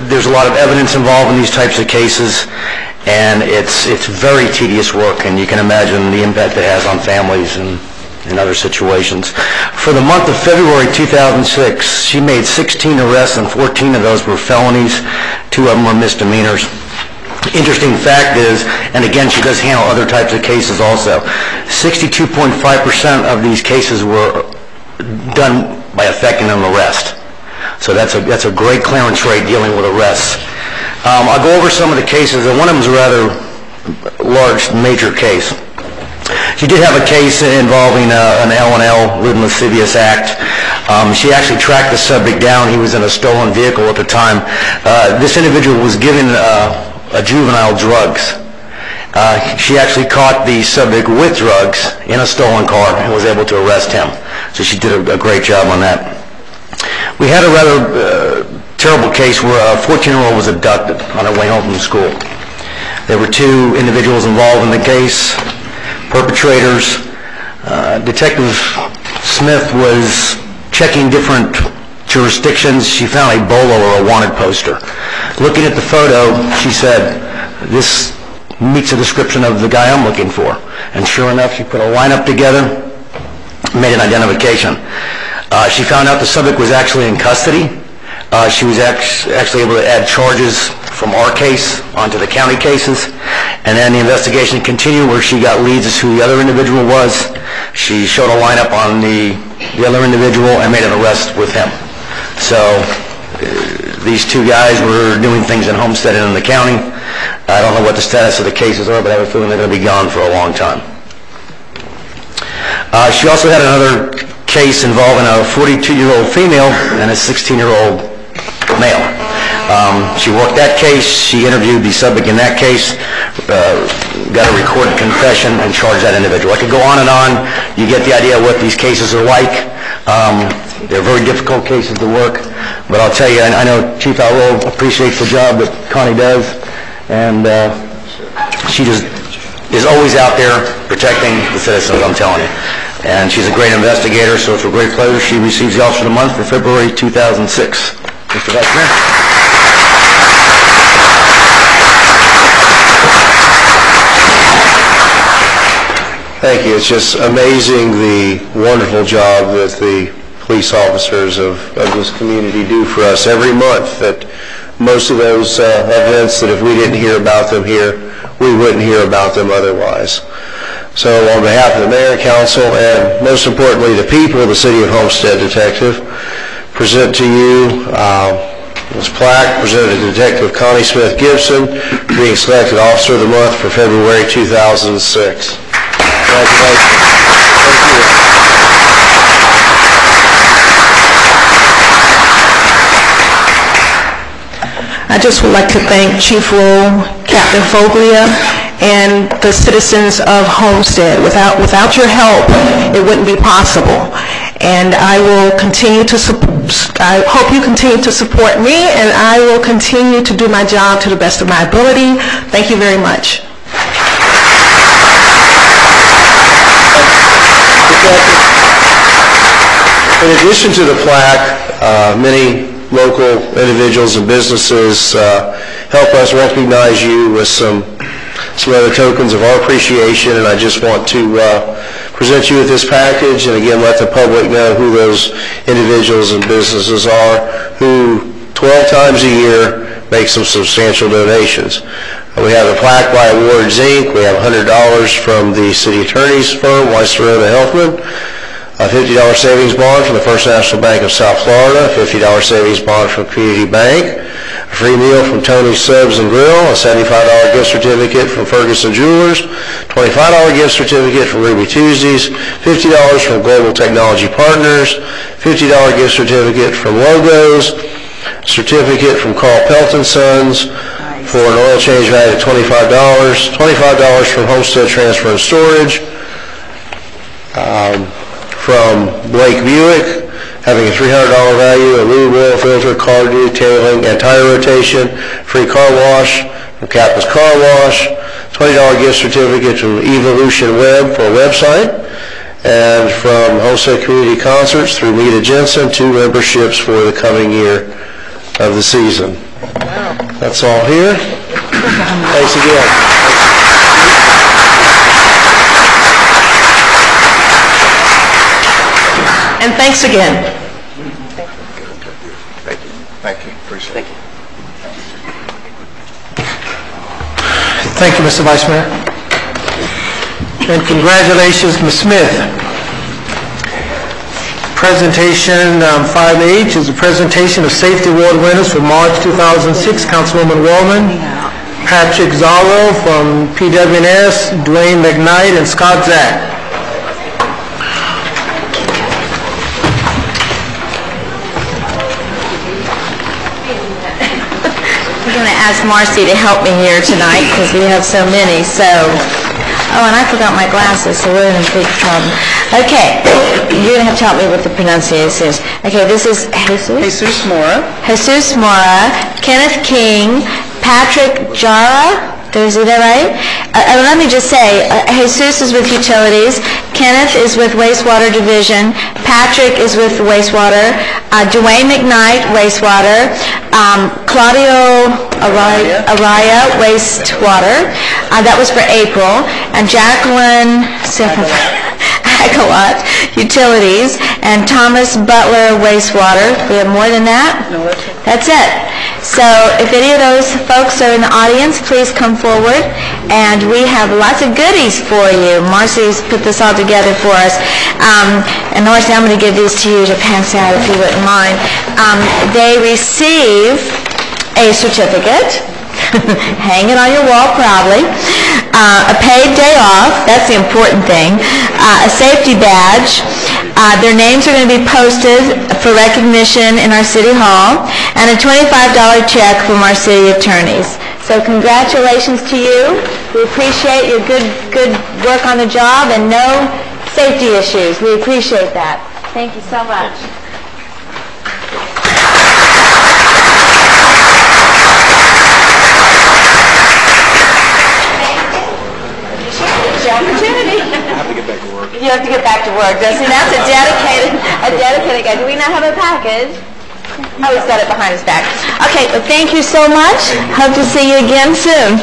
There's a lot of evidence involved in these types of cases, and it's very tedious work, and you can imagine the impact it has on families and in other situations. For the month of February 2006, she made 16 arrests, and 14 of those were felonies. 2 of them were misdemeanors. Interesting fact is, and again, she does handle other types of cases also, 62.5% of these cases were done by effecting an arrest. So that's a great clearance rate dealing with arrests. I'll go over some of the cases, and one of them is a rather large, major case. She did have a case involving an L&L, lewd and lascivious act. She actually tracked the subject down. He was in a stolen vehicle at the time. This individual was given a juvenile drugs. She actually caught the subject with drugs in a stolen car and was able to arrest him. So she did a great job on that. We had a rather terrible case where a 14-year-old was abducted on her way home from school. There were 2 individuals involved in the case, perpetrators. Detective Smith was checking different jurisdictions. She found a bolo or a wanted poster. Looking at the photo, she said, "This meets the description of the guy I'm looking for." And sure enough, she put a lineup together, made an identification. She found out the subject was actually in custody. She was actually able to add charges from our case onto the county cases, and then the investigation continued where she got leads as who the other individual was. She showed a lineup on the other individual and made an arrest with him. So these two guys were doing things in Homestead and in the county. I don't know what the status of the cases are, but I have a feeling they're going to be gone for a long time. She also had another case involving a 42-year-old female and a 16-year-old male. She worked that case, she interviewed the subject in that case, got a recorded confession, and charged that individual. I could go on and on. You get the idea of what these cases are like. They're very difficult cases to work, but I'll tell you, I know Chief Alro appreciates the job that Connie does, and she just is always out there protecting the citizens, I'm telling you. And she's a great investigator, so it's a great pleasure. She receives the Officer of the Month for February 2006. Mr. Vice Mayor. Thank you. It's just amazing the wonderful job that the police officers of this community do for us every month, that most of those events that if we didn't hear about them here, we wouldn't hear about them otherwise. So on behalf of the Mayor and Council, and most importantly the people of the City of Homestead, Detective, present to you this plaque presented to Detective Connie Smith Gibson, being selected Officer of the Month for February 2006. Congratulations. Thank you. I just would like to thank Chief Rowe, Captain Foglia, and the citizens of Homestead. Without your help, it wouldn't be possible. And I will continue to I hope you continue to support me, and I will continue to do my job to the best of my ability. Thank you very much. In addition to the plaque, many local individuals and businesses help us recognize you with some other tokens of our appreciation, and I just want to present you with this package and again let the public know who those individuals and businesses are who 12 times a year make some substantial donations. We have a plaque by Awards Inc. We have $100 from the City Attorney's firm, Weiss Rona Helfman, a $50 savings bond from the First National Bank of South Florida, a $50 savings bond from Community Bank, a free meal from Tony's Subs and Grill, a $75 gift certificate from Ferguson Jewelers, $25 gift certificate from Ruby Tuesdays, $50 from Global Technology Partners, $50 gift certificate from Logos, certificate from Carl Pelton Sons for an oil change value of $25, $25 from Homestead Transfer and Storage, from Blake Buick, having a $300 value, a lube oil filter, car detailing, and tire rotation, free car wash from Kappa's Car Wash, $20 gift certificate from Evolution Web for a website, and from Homestead Community Concerts through Mita Jensen, 2 memberships for the coming year of the season. Wow. That's all here. Thanks again. And thanks again. Thank you. Thank you. Appreciate it. Thank you, Mr. Vice Mayor. And congratulations, Ms. Smith. Presentation 5H is a presentation of Safety Award winners for March 2006. Councilwoman Wallman, Patrick Zaro from PWNS, Dwayne McKnight, and Scott Zack. I'm going to ask Marcy to help me here tonight because we have so many. So, oh, and I forgot my glasses, so we're in big trouble. Okay, you're going to have to help me with the pronunciations. Okay, this is Jesus Mora. Jesus Mora, Kenneth King, Patrick Jara. Is that right? Let me just say, Jesus is with Utilities, Kenneth is with Wastewater Division, Patrick is with Wastewater, Dwayne McKnight, Wastewater, Claudio Araya, Wastewater. That was for April. And Jacqueline Tagalot Utilities, and Thomas Butler Wastewater. We have more than that? No, that's it. So if any of those folks are in the audience, please come forward. And we have lots of goodies for you. Marcy's put this all together for us. And Marcy, I'm going to give these to you to pass out if you wouldn't mind. They receive a certificate. Hang it on your wall proudly. A paid day off, that's the important thing. A safety badge. Their names are going to be posted for recognition in our City Hall, and a $25 check from our city attorneys. So congratulations to you. We appreciate your good work on the job and no safety issues. We appreciate that. Thank you so much. Opportunity. I have to get back to work. You have to get back to work, doesn't he? That's a dedicated guy. Do we not have a package? Oh, he's got it behind his back. Okay, well, thank you so much. Hope to see you again soon.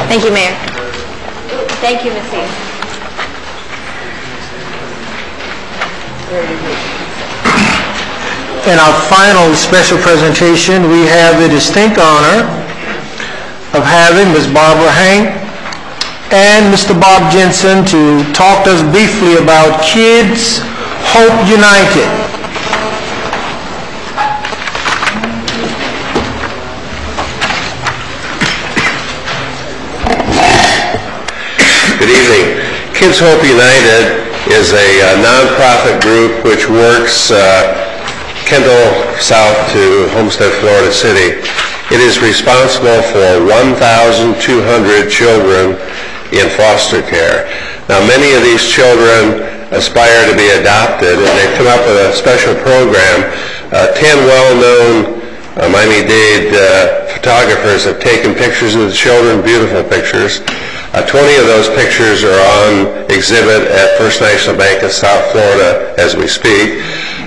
Thank you, Mayor. Thank you, Missy. In our final special presentation, we have the distinct honor of having Ms. Barbara Hank and Mr. Bob Jensen to talk to us briefly about Kids Hope United. Good evening. Kids Hope United is a nonprofit group which works Kendall south to Homestead, Florida City. It is responsible for 1,200 children in foster care. Now, many of these children aspire to be adopted, and they've come up with a special program. 10 well-known Miami-Dade photographers have taken pictures of the children, beautiful pictures. 20 of those pictures are on exhibit at First National Bank of South Florida as we speak.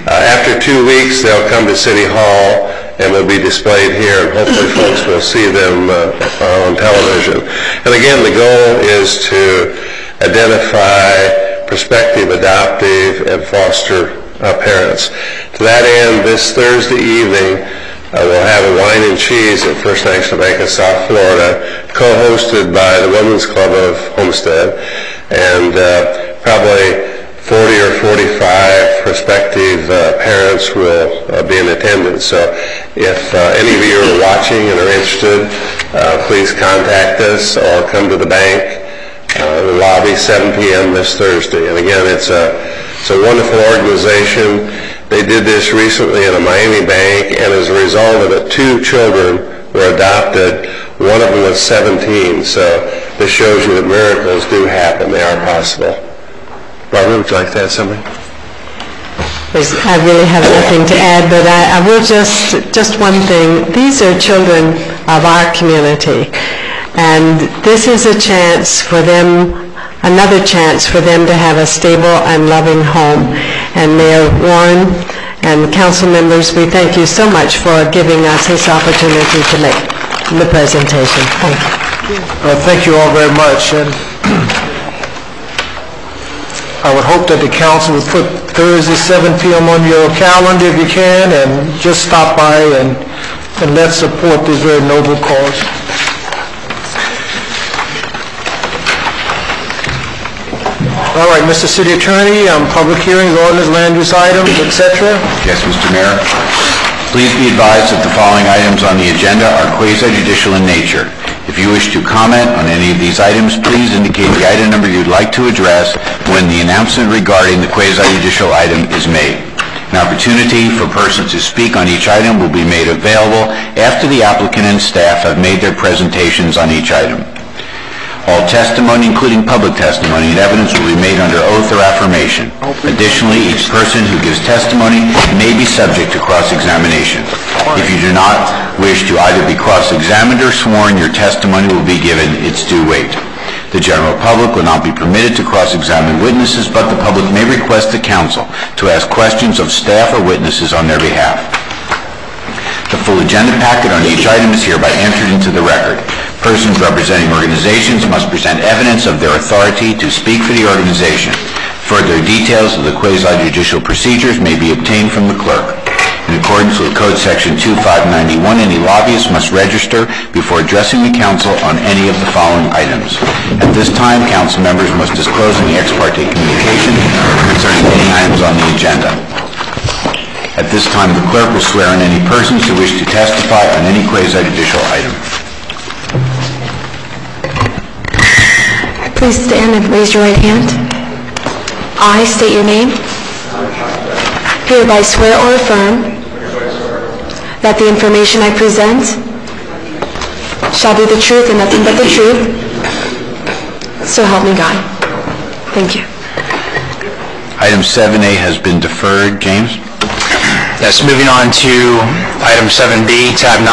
After 2 weeks, they'll come to City Hall and will be displayed here, and hopefully folks will see them on television. And again, the goal is to identify prospective adoptive and foster parents. To that end, this Thursday evening, we'll have a wine and cheese at First National Bank of South Florida, co-hosted by the Women's Club of Homestead, and probably 40 or 45 prospective parents will be in attendance. So if any of you are watching and are interested, please contact us or come to the bank, the lobby, 7 p.m. this Thursday. And again, it's a wonderful organization. They did this recently in a Miami bank, and as a result of it, 2 children were adopted. One of them was 17. So this shows you that miracles do happen. They are possible. Barbara, would you like to add something? I really have nothing to add, but I will just one thing. These are children of our community, and this is a chance for them, another chance for them to have a stable and loving home. And Mayor Warren and council members, we thank you so much for giving us this opportunity to make the presentation. Thank you. Thank you all very much. And I would hope that the council would put Thursday, 7 p.m. on your calendar if you can, and just stop by and let's support this very noble cause. All right, Mr. City Attorney, public hearings, ordinance, land use items, etc. Yes, Mr. Mayor. Please be advised that the following items on the agenda are quasi-judicial in nature. If you wish to comment on any of these items, please indicate the item number you'd like to address when the announcement regarding the quasi-judicial item is made. An opportunity for persons to speak on each item will be made available after the applicant and staff have made their presentations on each item. All testimony, including public testimony and evidence, will be made under oath or affirmation. Additionally, each person who gives testimony may be subject to cross-examination. If you do not wish to either be cross-examined or sworn, your testimony will be given its due weight. The general public will not be permitted to cross-examine witnesses, but the public may request the council to ask questions of staff or witnesses on their behalf. The full agenda packet on each item is hereby entered into the record. Persons representing organizations must present evidence of their authority to speak for the organization. Further details of the quasi-judicial procedures may be obtained from the clerk. In accordance with Code Section 2591, any lobbyist must register before addressing the council on any of the following items. At this time, council members must disclose any ex parte communication concerning any items on the agenda. At this time, the clerk will swear in any persons who wish to testify on any quasi-judicial item. Please stand and raise your right hand. I state your name. Hereby swear or affirm that the information I present shall be the truth and nothing but the truth. So help me God. Thank you. Item 7A has been deferred. James? Yes, moving on to item 7B, tab 9.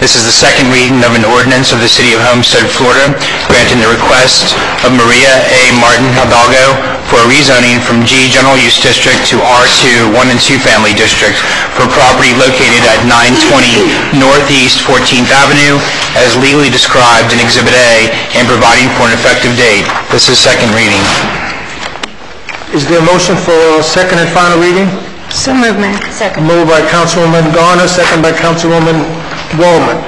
This is the second reading of an ordinance of the City of Homestead, Florida, granting the request of Maria A. Martin Hidalgo for a rezoning from G General Use District to R2 1 and 2 Family District for property located at 920 Northeast 14th Avenue as legally described in Exhibit A and providing for an effective date. This is second reading. Is there a motion for second and final reading? So moved, Mayor. Second. Moved by Councilwoman Garner, second by Councilwoman Wallman.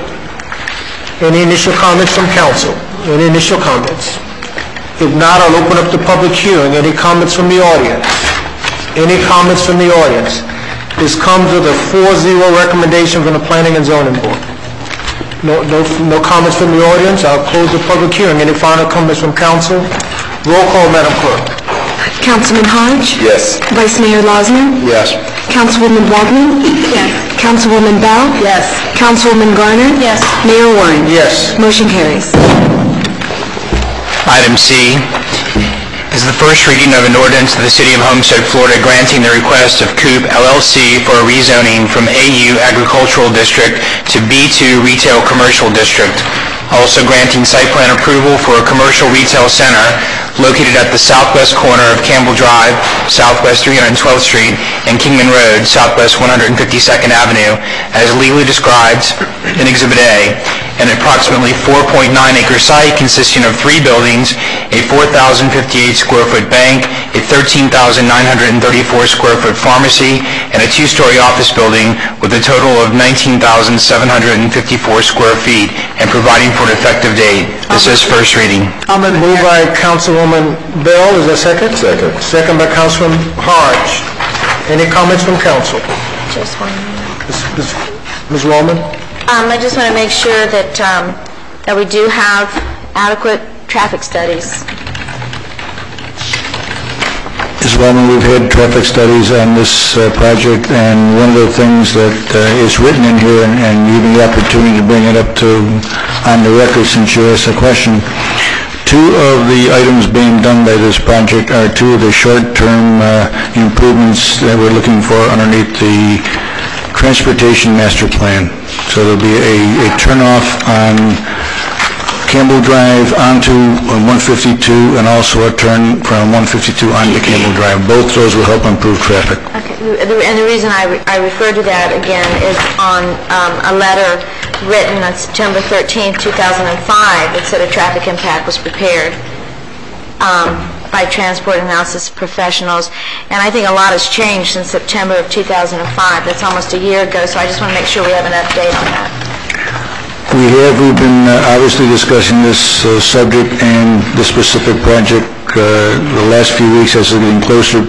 Any initial comments from council? Any initial comments? If not, I'll open up the public hearing. Any comments from the audience? Any comments from the audience? This comes with a 4-0 recommendation from the Planning and Zoning Board. No comments from the audience. I'll close the public hearing. Any final comments from council? Roll call, Madam Clerk. Councilman Hodge? Yes. Vice Mayor Losner? Yes. Councilwoman Waldman? Yes. Councilwoman Bell? Yes. Councilwoman Garner? Yes. Mayor Warren? Yes. Motion carries. Item C is the first reading of an ordinance of the City of Homestead, Florida, granting the request of Coop LLC for a rezoning from AU Agricultural District to B2 Retail Commercial District. Also granting site plan approval for a commercial retail center located at the southwest corner of Campbell Drive, southwest 312th Street, and Kingman Road, southwest 152nd Avenue, as legally described in Exhibit A, an approximately 4.9-acre site consisting of 3 buildings, a 4,058 square foot bank, a 13,934 square foot pharmacy, and a 2-story office building with a total of 19,754 square feet, and providing for an effective date. This is first reading. Moved by Councilwoman Bell. Is there a second? Second. Second by Councilman Hodge. Any comments from council? Just one. Ms. Wallman? I just want to make sure that that we do have adequate traffic studies. Ms. Wellman, we've had traffic studies on this project, and one of the things that is written in here, and you have the opportunity to bring it up on the record since you asked the question, 2 of the items being done by this project are 2 of the short-term improvements that we're looking for underneath the transportation master plan. So there'll be a turnoff on Campbell Drive onto 152, and also a turn from 152 onto Campbell Drive. Both those will help improve traffic. Okay. And the reason I refer to that again is on a letter written on September 13th, 2005 that said a traffic impact was prepared by transport analysis professionals. And I think a lot has changed since September of 2005. That's almost a year ago, so I just want to make sure we have an update on that. We've been obviously discussing this subject and this specific project the last few weeks as it's getting closer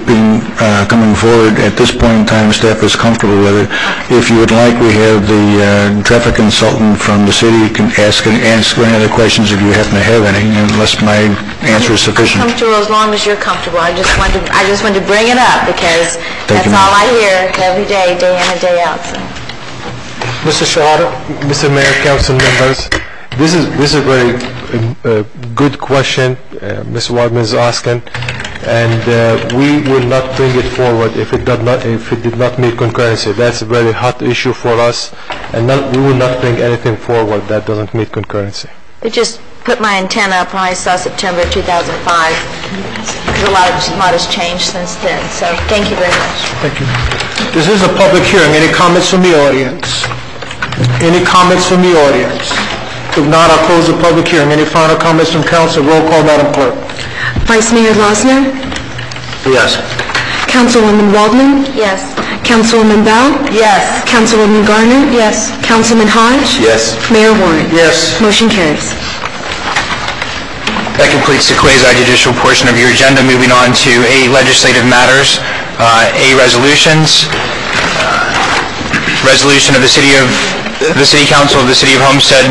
coming forward. At this point in time, staff is comfortable with it. If you would like, we have the traffic consultant from the city can ask any other questions if you happen to have any, unless my answer is sufficient. I'm comfortable as long as you're comfortable. I just wanted to bring it up because that's all I hear every day, day in and day out. So. Mr. Shahada? Mr. Mayor, council members, this is a very good question Ms. Waldman is asking, and we will not bring it forward if it did not meet concurrency. That's a very hot issue for us, and we will not bring anything forward that doesn't meet concurrency. It just put my antenna up when I saw September 2005. Because a lot has changed since then. So thank you very much. Thank you. This is a public hearing. Any comments from the audience? Any comments from the audience? If not, I'll close the public hearing. Any final comments from council? Roll call, Madam Clerk. Vice Mayor Losner? Yes. Councilwoman Waldman? Yes. Councilwoman Bell? Yes. Councilwoman Garner? Yes. Councilman Hodge? Yes. Mayor Warren? Yes. Motion carries. That completes the quasi-judicial portion of your agenda. Moving on to A, legislative matters, A, resolutions. Resolution of the City Council of the City of Homestead,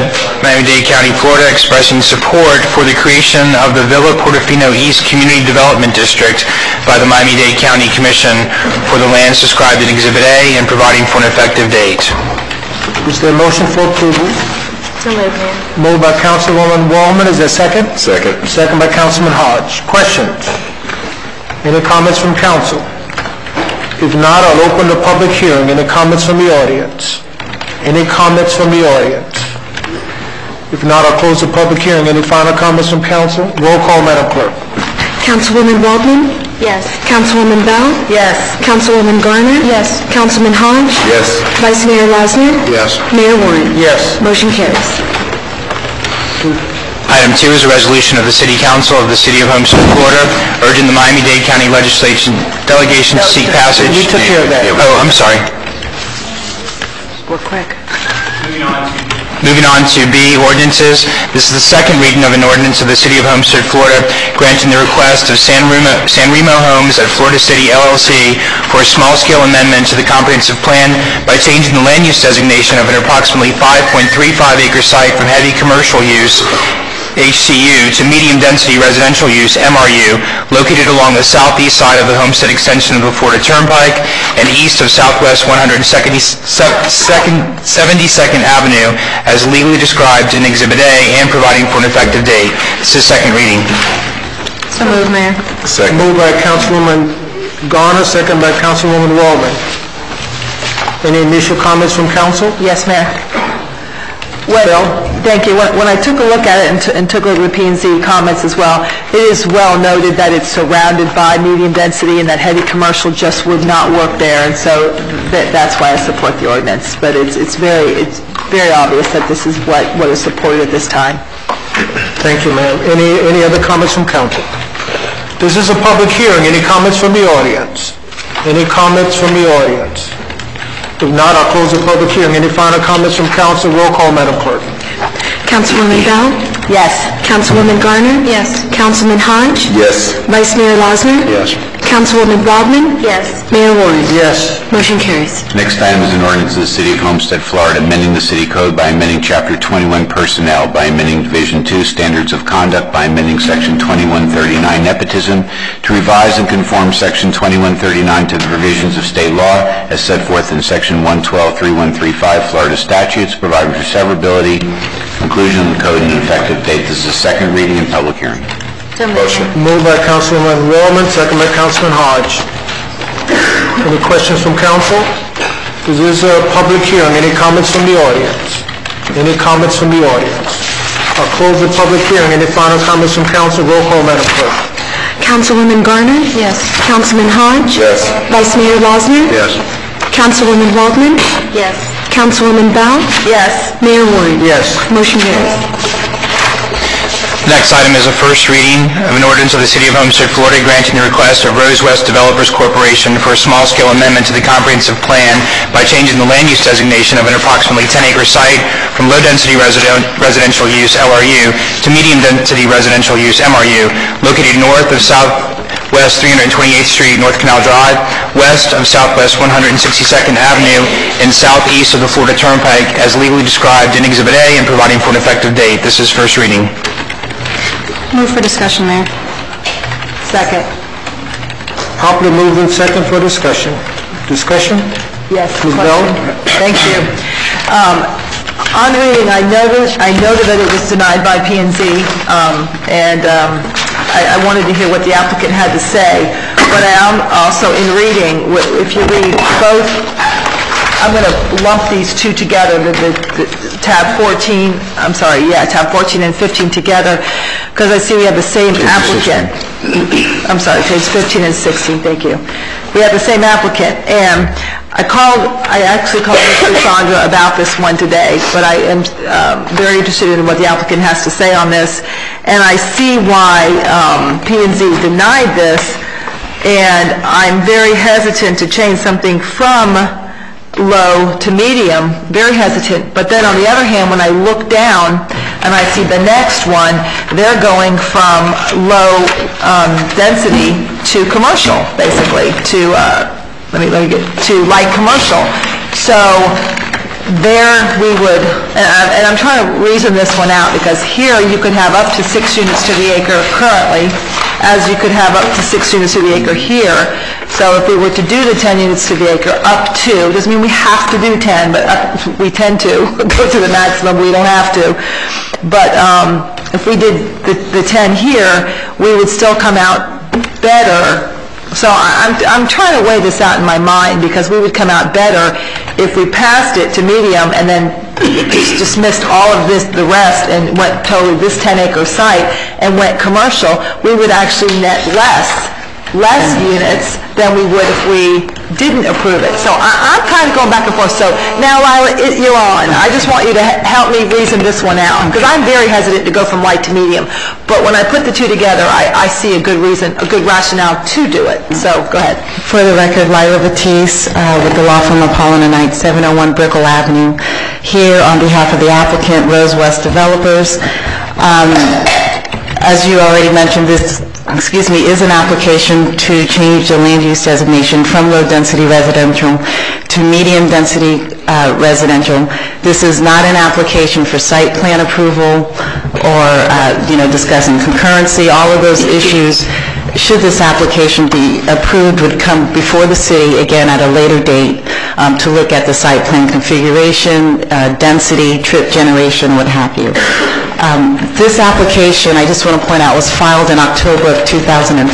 Miami-Dade County, Florida, expressing support for the creation of the Villa Portofino East Community Development District by the Miami-Dade County Commission for the lands described in Exhibit A and providing for an effective date. Is there a motion for approval? So moved, Mayor. Moved by Councilwoman Wallman. Is there a second? Second. Second by Councilman Hodge. Questions? Any comments from council? If not, I'll open the public hearing. Any comments from the audience? Any comments from the audience? If not, I'll close the public hearing. Any final comments from council? Roll call, Madam Clerk. Councilwoman Waldman? Yes. Councilwoman Bell? Yes. Councilwoman Garner? Yes. Councilman Hodge? Yes. Vice Mayor Lasner? Yes. Mayor Warren? Yes. Motion carries. Item 2 is a resolution of the City Council of the City of Homestead, Florida, urging the Miami-Dade County Legislation delegation to seek passage. We took care of that. Oh, I'm sorry. We're quick. Moving on to B, ordinances. This is the second reading of an ordinance of the City of Homestead, Florida, granting the request of San Remo Homes at Florida City, LLC, for a small-scale amendment to the comprehensive plan by changing the land use designation of an approximately 5.35-acre site from heavy commercial use, HCU, to medium-density residential use, MRU, located along the southeast side of the Homestead extension of the Florida Turnpike and east of Southwest 172nd Avenue, as legally described in Exhibit A, and providing for an effective date. This is second reading. So moved, Mayor. Second. Moved by Councilwoman Garner, second by Councilwoman Wallman. Any initial comments from council? Yes, Mayor. Well, thank you. When I took a look at it and took a look at the P&Z comments as well, it is well noted that it's surrounded by medium density and that heavy commercial just would not work there, and so that's why I support the ordinance. But it's very obvious that this is what is supported at this time. Thank you, ma'am. Any other comments from council? This is a public hearing. Any comments from the audience? Any comments from the audience? If not, I'll close the public hearing. Any final comments from council? Roll call, Madam Clerk. Councilwoman Bell? Yes. Councilwoman Garner? Yes. Councilman Hodge? Yes. Vice Mayor Lasner? Yes. Councilwoman Waldman? Yes. Mayor Warren? Yes. Motion carries. Next item is an ordinance of the City of Homestead, Florida, amending the city code by amending Chapter 21 Personnel, by amending Division 2 Standards of Conduct, by amending Section 2139 Nepotism, to revise and conform Section 2139 to the provisions of state law as set forth in Section 112.3135 Florida statutes, providing for severability, inclusion of the code, and an effective date. This is a second reading and public hearing. Motion. Moved by Councilwoman Wallman, second by Councilman Hodge. Any questions from council? This is a public hearing. Any comments from the audience? Any comments from the audience? I'll close the public hearing. Any final comments from council? Roll call, Madam Clerk. Councilwoman Garner? Yes. Councilman Hodge? Yes. Vice Mayor Lasner? Yes. Councilwoman Waldman? Yes. Councilwoman Bell? Yes. Mayor Warren? Yes. Motion carries. The next item is a first reading of an ordinance of the City of Homestead, Florida, granting the request of Rose West Developers Corporation for a small-scale amendment to the comprehensive plan by changing the land use designation of an approximately 10-acre site from low-density residential use, LRU, to medium-density residential use, MRU, located north of Southwest 328th Street, North Canal Drive, west of Southwest 162nd Avenue, and southeast of the Florida Turnpike, as legally described in Exhibit A and providing for an effective date. This is first reading. Move for discussion, Mayor. Second. Properly moved and second for discussion. Discussion? Yes. Ms. Bell? Thank you. On reading, I noted that it was denied by P&Z, and I wanted to hear what the applicant had to say. But I am also, in reading, if you read both, I'm going to lump these two together, the tab 14, tab 14 and 15 together, because I see we have the same applicant. I'm sorry, page 15 and 16, thank you. We have the same applicant, and I actually called Mr. Chandra about this one today, but I am very interested in what the applicant has to say on this, and I see why P&Z denied this, And I'm very hesitant to change something from low to medium, very hesitant. But then on the other hand, when I look down and I see the next one, they're going from low density to commercial, basically, to to light commercial. So there we would, and I'm trying to reason this one out, because here you could have up to 6 units to the acre currently, as you could have up to 6 units to the acre here. So if we were to do the 10 units to the acre up to, doesn't mean we have to do 10, but we tend to go to the maximum. We don't have to. But if we did the 10 here, we would still come out better. So I'm trying to weigh this out in my mind, because we would come out better if we passed it to medium and then dismissed all of the rest, and went totally this 10-acre site and went commercial. We would actually net less units than we would if we didn't approve it. So I'm kind of going back and forth. So now, Lila, you're on. I just want you to help me reason this one out, because I'm very hesitant to go from light to medium. But when I put the two together, I see a good reason, a good rationale to do it. So go ahead. For the record, Lila Batiste with the law firm of Holland & Knight, 701 Brickell Avenue, here on behalf of the applicant, Rose West Developers. As you already mentioned, this is an application to change the land use designation from low-density residential to medium-density residential. This is not an application for site plan approval or, discussing concurrency. All of those issues, should this application be approved, would come before the city, again, at a later date, to look at the site plan configuration, density, trip generation, what have you. This application, I just want to point out, was filed in October of 2004.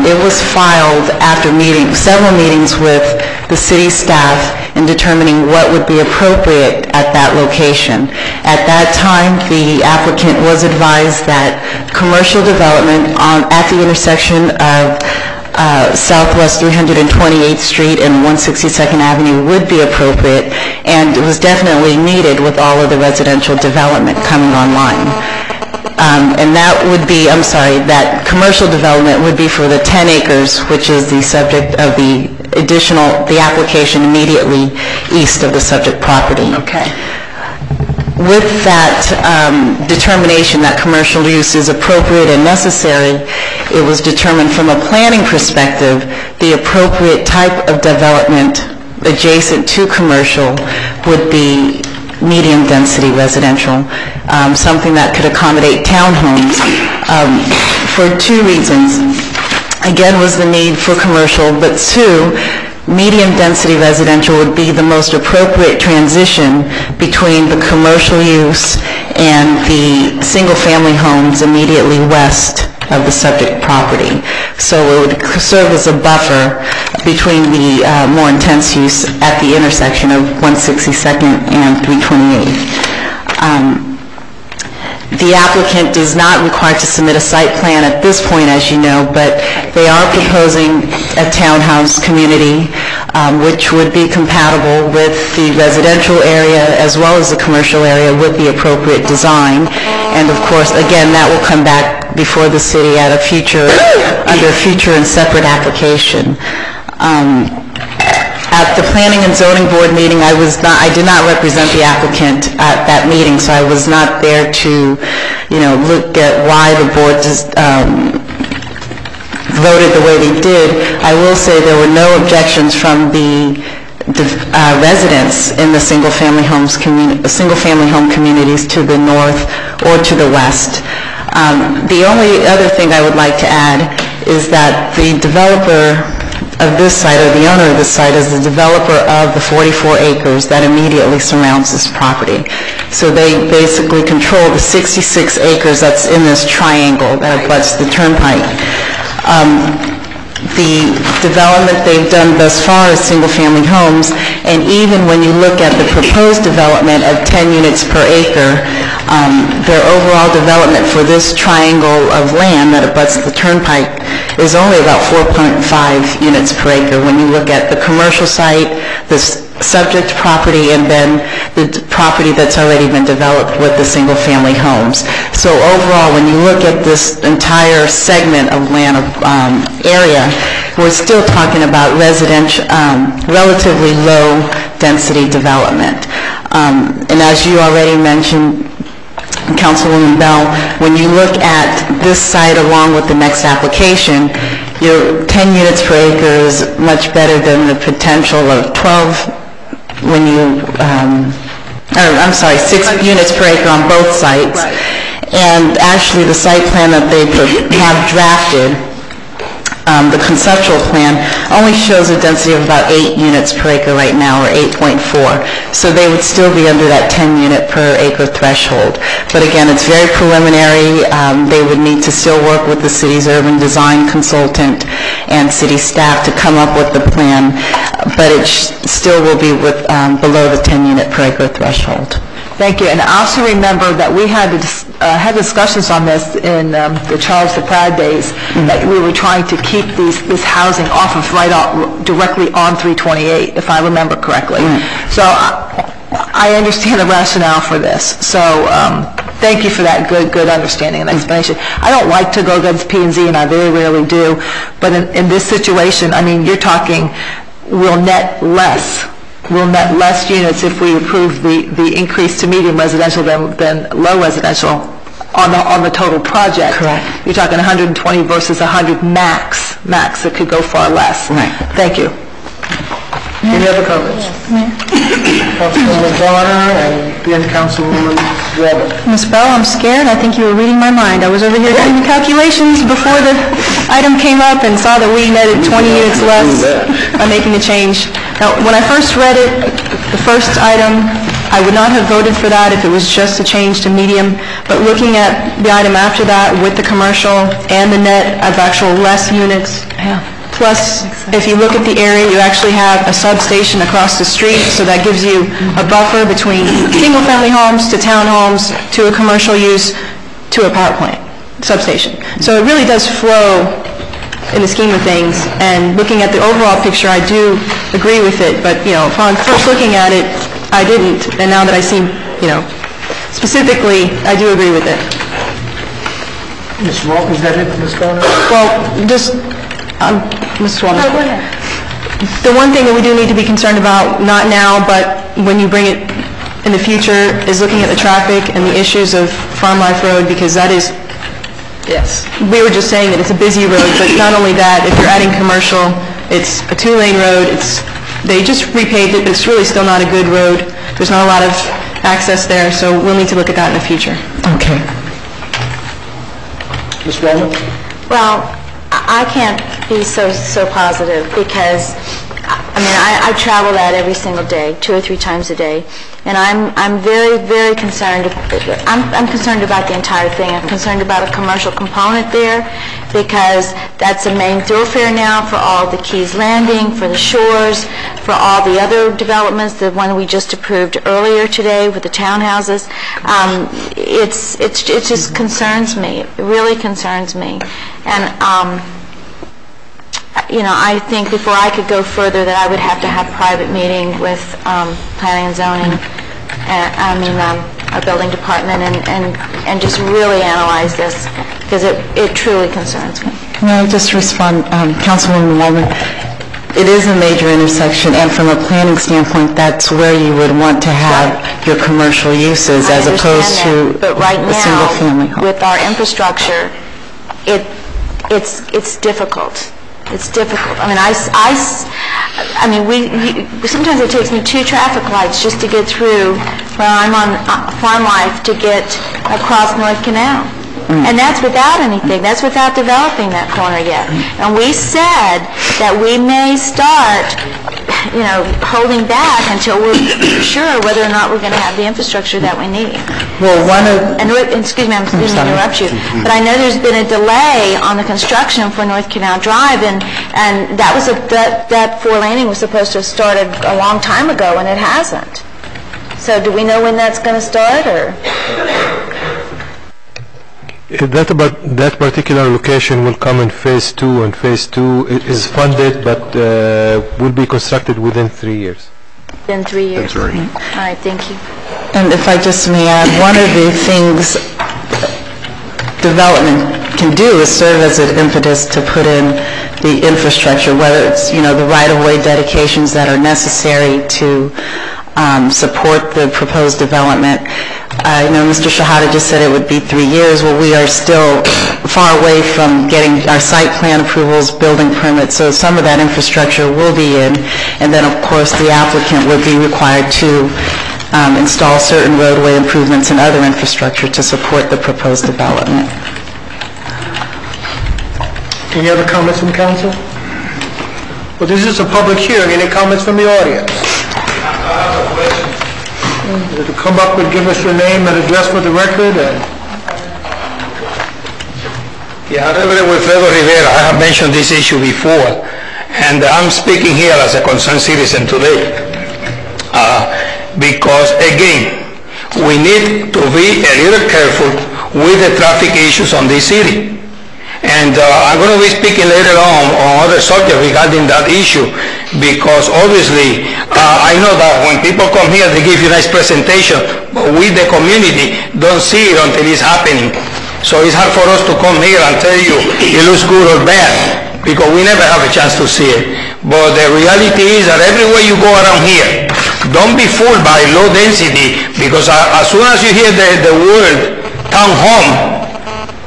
It was filed after several meetings with the city staff in determining what would be appropriate at that location. At that time, the applicant was advised that commercial development at the intersection of Southwest 328th Street and 162nd Avenue would be appropriate, and it was definitely needed with all of the residential development coming online. And that would be, that commercial development would be for the 10 acres, which is the subject of the application immediately east of the subject property. Okay. With that determination that commercial use is appropriate and necessary, it was determined from a planning perspective the appropriate type of development adjacent to commercial would be medium-density residential, something that could accommodate townhomes for two reasons. Again, was the need for commercial, but two, medium-density residential would be the most appropriate transition between the commercial use and the single-family homes immediately west of the subject property. So it would serve as a buffer between the more intense use at the intersection of 162nd and 328th. The applicant is not required to submit a site plan at this point, as you know, but they are proposing a townhouse community which would be compatible with the residential area as well as the commercial area with the appropriate design. And of course, again, that will come back before the city at under a future and separate application. At the Planning and Zoning Board meeting, I did not represent the applicant at that meeting, so I was not there to, look at why the board just voted the way they did. I will say there were no objections from the residents in the single-family home communities to the north or to the west. The only other thing I would like to add is that the developer of this site, or the owner of this site, is the developer of the 44 acres that immediately surrounds this property. So they basically control the 66 acres that's in this triangle that abuts the turnpike. The development they've done thus far is single-family homes, and even when you look at the proposed development of 10 units per acre, their overall development for this triangle of land that abuts the turnpike is only about 4.5 units per acre. When you look at the commercial site, this subject property and then the property that's already been developed with the single-family homes. So overall, when you look at this entire segment of land area, we're still talking about residential, relatively low-density development. And as you already mentioned, Councilwoman Bell, when you look at this site along with the next application, your 10 units per acre is much better than the potential of 12 when you, 6 units per acre on both sites. Right. And actually the site plan that they have drafted, the conceptual plan, only shows a density of about 8 units per acre right now, or 8.4. So they would still be under that 10 unit per acre threshold. But again, it's very preliminary. They would need to still work with the city's urban design consultant and city staff to come up with the plan, but it still will be with below the 10 unit per acre threshold. Thank you. And I also remember that we had discussions on this in the Charles the Proud days, that we were trying to keep this housing off of directly on 328, if I remember correctly. So I understand the rationale for this. So thank you for that good understanding and explanation. I don't like to go against P&Z, and I very rarely do, but in this situation, I mean, you're talking we'll net less units if we approve the increase to medium residential than low residential on the total project. Correct. You're talking 120 versus 100 max. It could go far less. Right. Thank you. Any other comments? Councilwoman Bonner and then Councilwoman Robert. Ms. Bell, I'm scared. I think you were reading my mind. I was over here doing the calculations before the item came up and saw that we netted 20 units less by making the change. Now, when I first read it, the first item, I would not have voted for that if it was just a change to medium, but looking at the item after that with the commercial and the net of actual less units, plus if you look at the area, you actually have a substation across the street, so that gives you a buffer between single-family homes to townhomes to a commercial use to a power plant substation. So it really does flow in the scheme of things, and looking at the overall picture, I do agree with it, but, upon first looking at it, I didn't, and now that I see, specifically, I do agree with it. Ms. Walker, is that it, Ms. Bonner? Well, just, Ms. Walker. Oh, go ahead. The one thing that we do need to be concerned about, not now, but when you bring it in the future, is looking at the traffic and the issues of Farm Life Road, because that is, yes, we were just saying that it's a busy road, but not only that, if you're adding commercial, it's a 2-lane road, they just repaved it, but it's really still not a good road. There's not a lot of access there, so we'll need to look at that in the future. Okay. Ms. Bowman? Well, I can't be so positive because, I travel that every single day, 2 or 3 times a day, and I'm very, very concerned. I'm concerned about the entire thing. I'm concerned about a commercial component there because that's a main thoroughfare now for all the Keys Landing, for the shores, for all the other developments, the one we just approved earlier today with the townhouses. It just concerns me. It really concerns me. And I think before I could go further that I would have to have a private meeting with planning and zoning, our building department, and just really analyze this because it truly concerns me. May I just respond, Councilwoman Wallman? It is a major intersection, and from a planning standpoint, that's where you would want to have your commercial uses as opposed to a single-family home. With our infrastructure, it's difficult. It's difficult. Sometimes it takes me 2 traffic lights just to get through where I'm on Farm Life to get across North Canal. And that's without anything. That's without developing that corner yet. And we said that we may start, holding back until we're sure whether or not we're going to have the infrastructure that we need. Well, excuse me, I'm going to interrupt you, but I know there's been a delay on the construction for North Canal Drive, and that was that 4-laning was supposed to have started a long time ago, and it hasn't. So do we know when that's going to start, or? That particular location will come in phase 2, and phase 2 is funded but will be constructed within 3 years. In 3 years. In 3. All right, thank you. And if I just may add, one of the things development can do is serve as an impetus to put in the infrastructure, whether it's, the right-of-way dedications that are necessary to support the proposed development. I know Mr. Shahada just said it would be 3 years. Well, we are still far away from getting our site plan approvals, building permits, so some of that infrastructure will be in. And then, of course, the applicant would be required to install certain roadway improvements and other infrastructure to support the proposed development. Any other comments from council? Well, this is a public hearing. Any comments from the audience? To come up and give us your name and address for the record. Yeah, Reverend Wilfredo Rivera. I have mentioned this issue before, and I'm speaking here as a concerned citizen today. Because, again, we need to be a little careful with the traffic issues on this city. And I'm going to be speaking later on other subjects regarding that issue, because obviously I know that when people come here, they give you a nice presentation, but we, the community, don't see it until it's happening. So it's hard for us to come here and tell you it looks good or bad, because we never have a chance to see it. But the reality is that everywhere you go around here, don't be fooled by low density, because as soon as you hear the word townhome,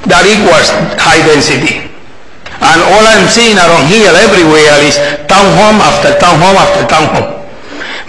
that equals high density. And all I'm seeing around here everywhere is townhome after townhome after townhome.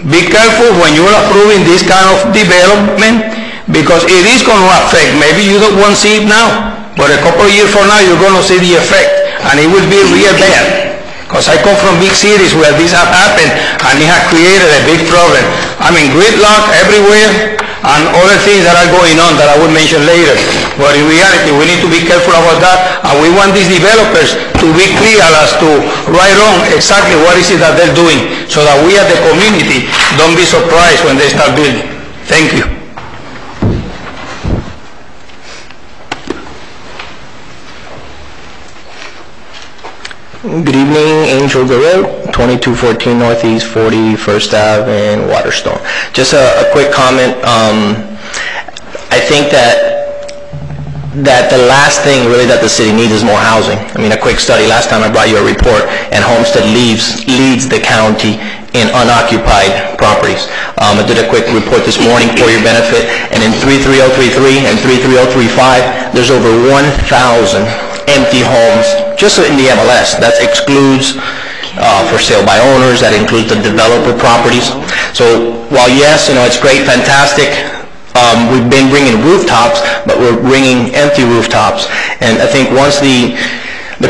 Be careful when you're approving this kind of development, because it is going to affect. Maybe you don't want to see it now, but a couple of years from now you're going to see the effect, and it will be real bad. Because I come from big cities where this has happened, and it has created a big problem. I mean, gridlock everywhere, and other things that are going on that I will mention later. But in reality, we need to be careful about that, and we want these developers to be clear as to right on exactly what is it that they're doing, so that we as the community don't be surprised when they start building. Thank you. Good evening, Angel Guerrero, 2214 Northeast 41st Ave in Waterstone. Just a quick comment. I think that the last thing really that the city needs is more housing. I mean, a quick study, last time I brought you a report, and Homestead leads the county in unoccupied properties. I did a quick report this morning for your benefit, and in 33033 and 33035, there's over 1,000 empty homes just in the MLS. That excludes for sale by owners, that includes the developer properties. So while yes, it's great, fantastic, we've been bringing rooftops, but we're bringing empty rooftops. And I think once the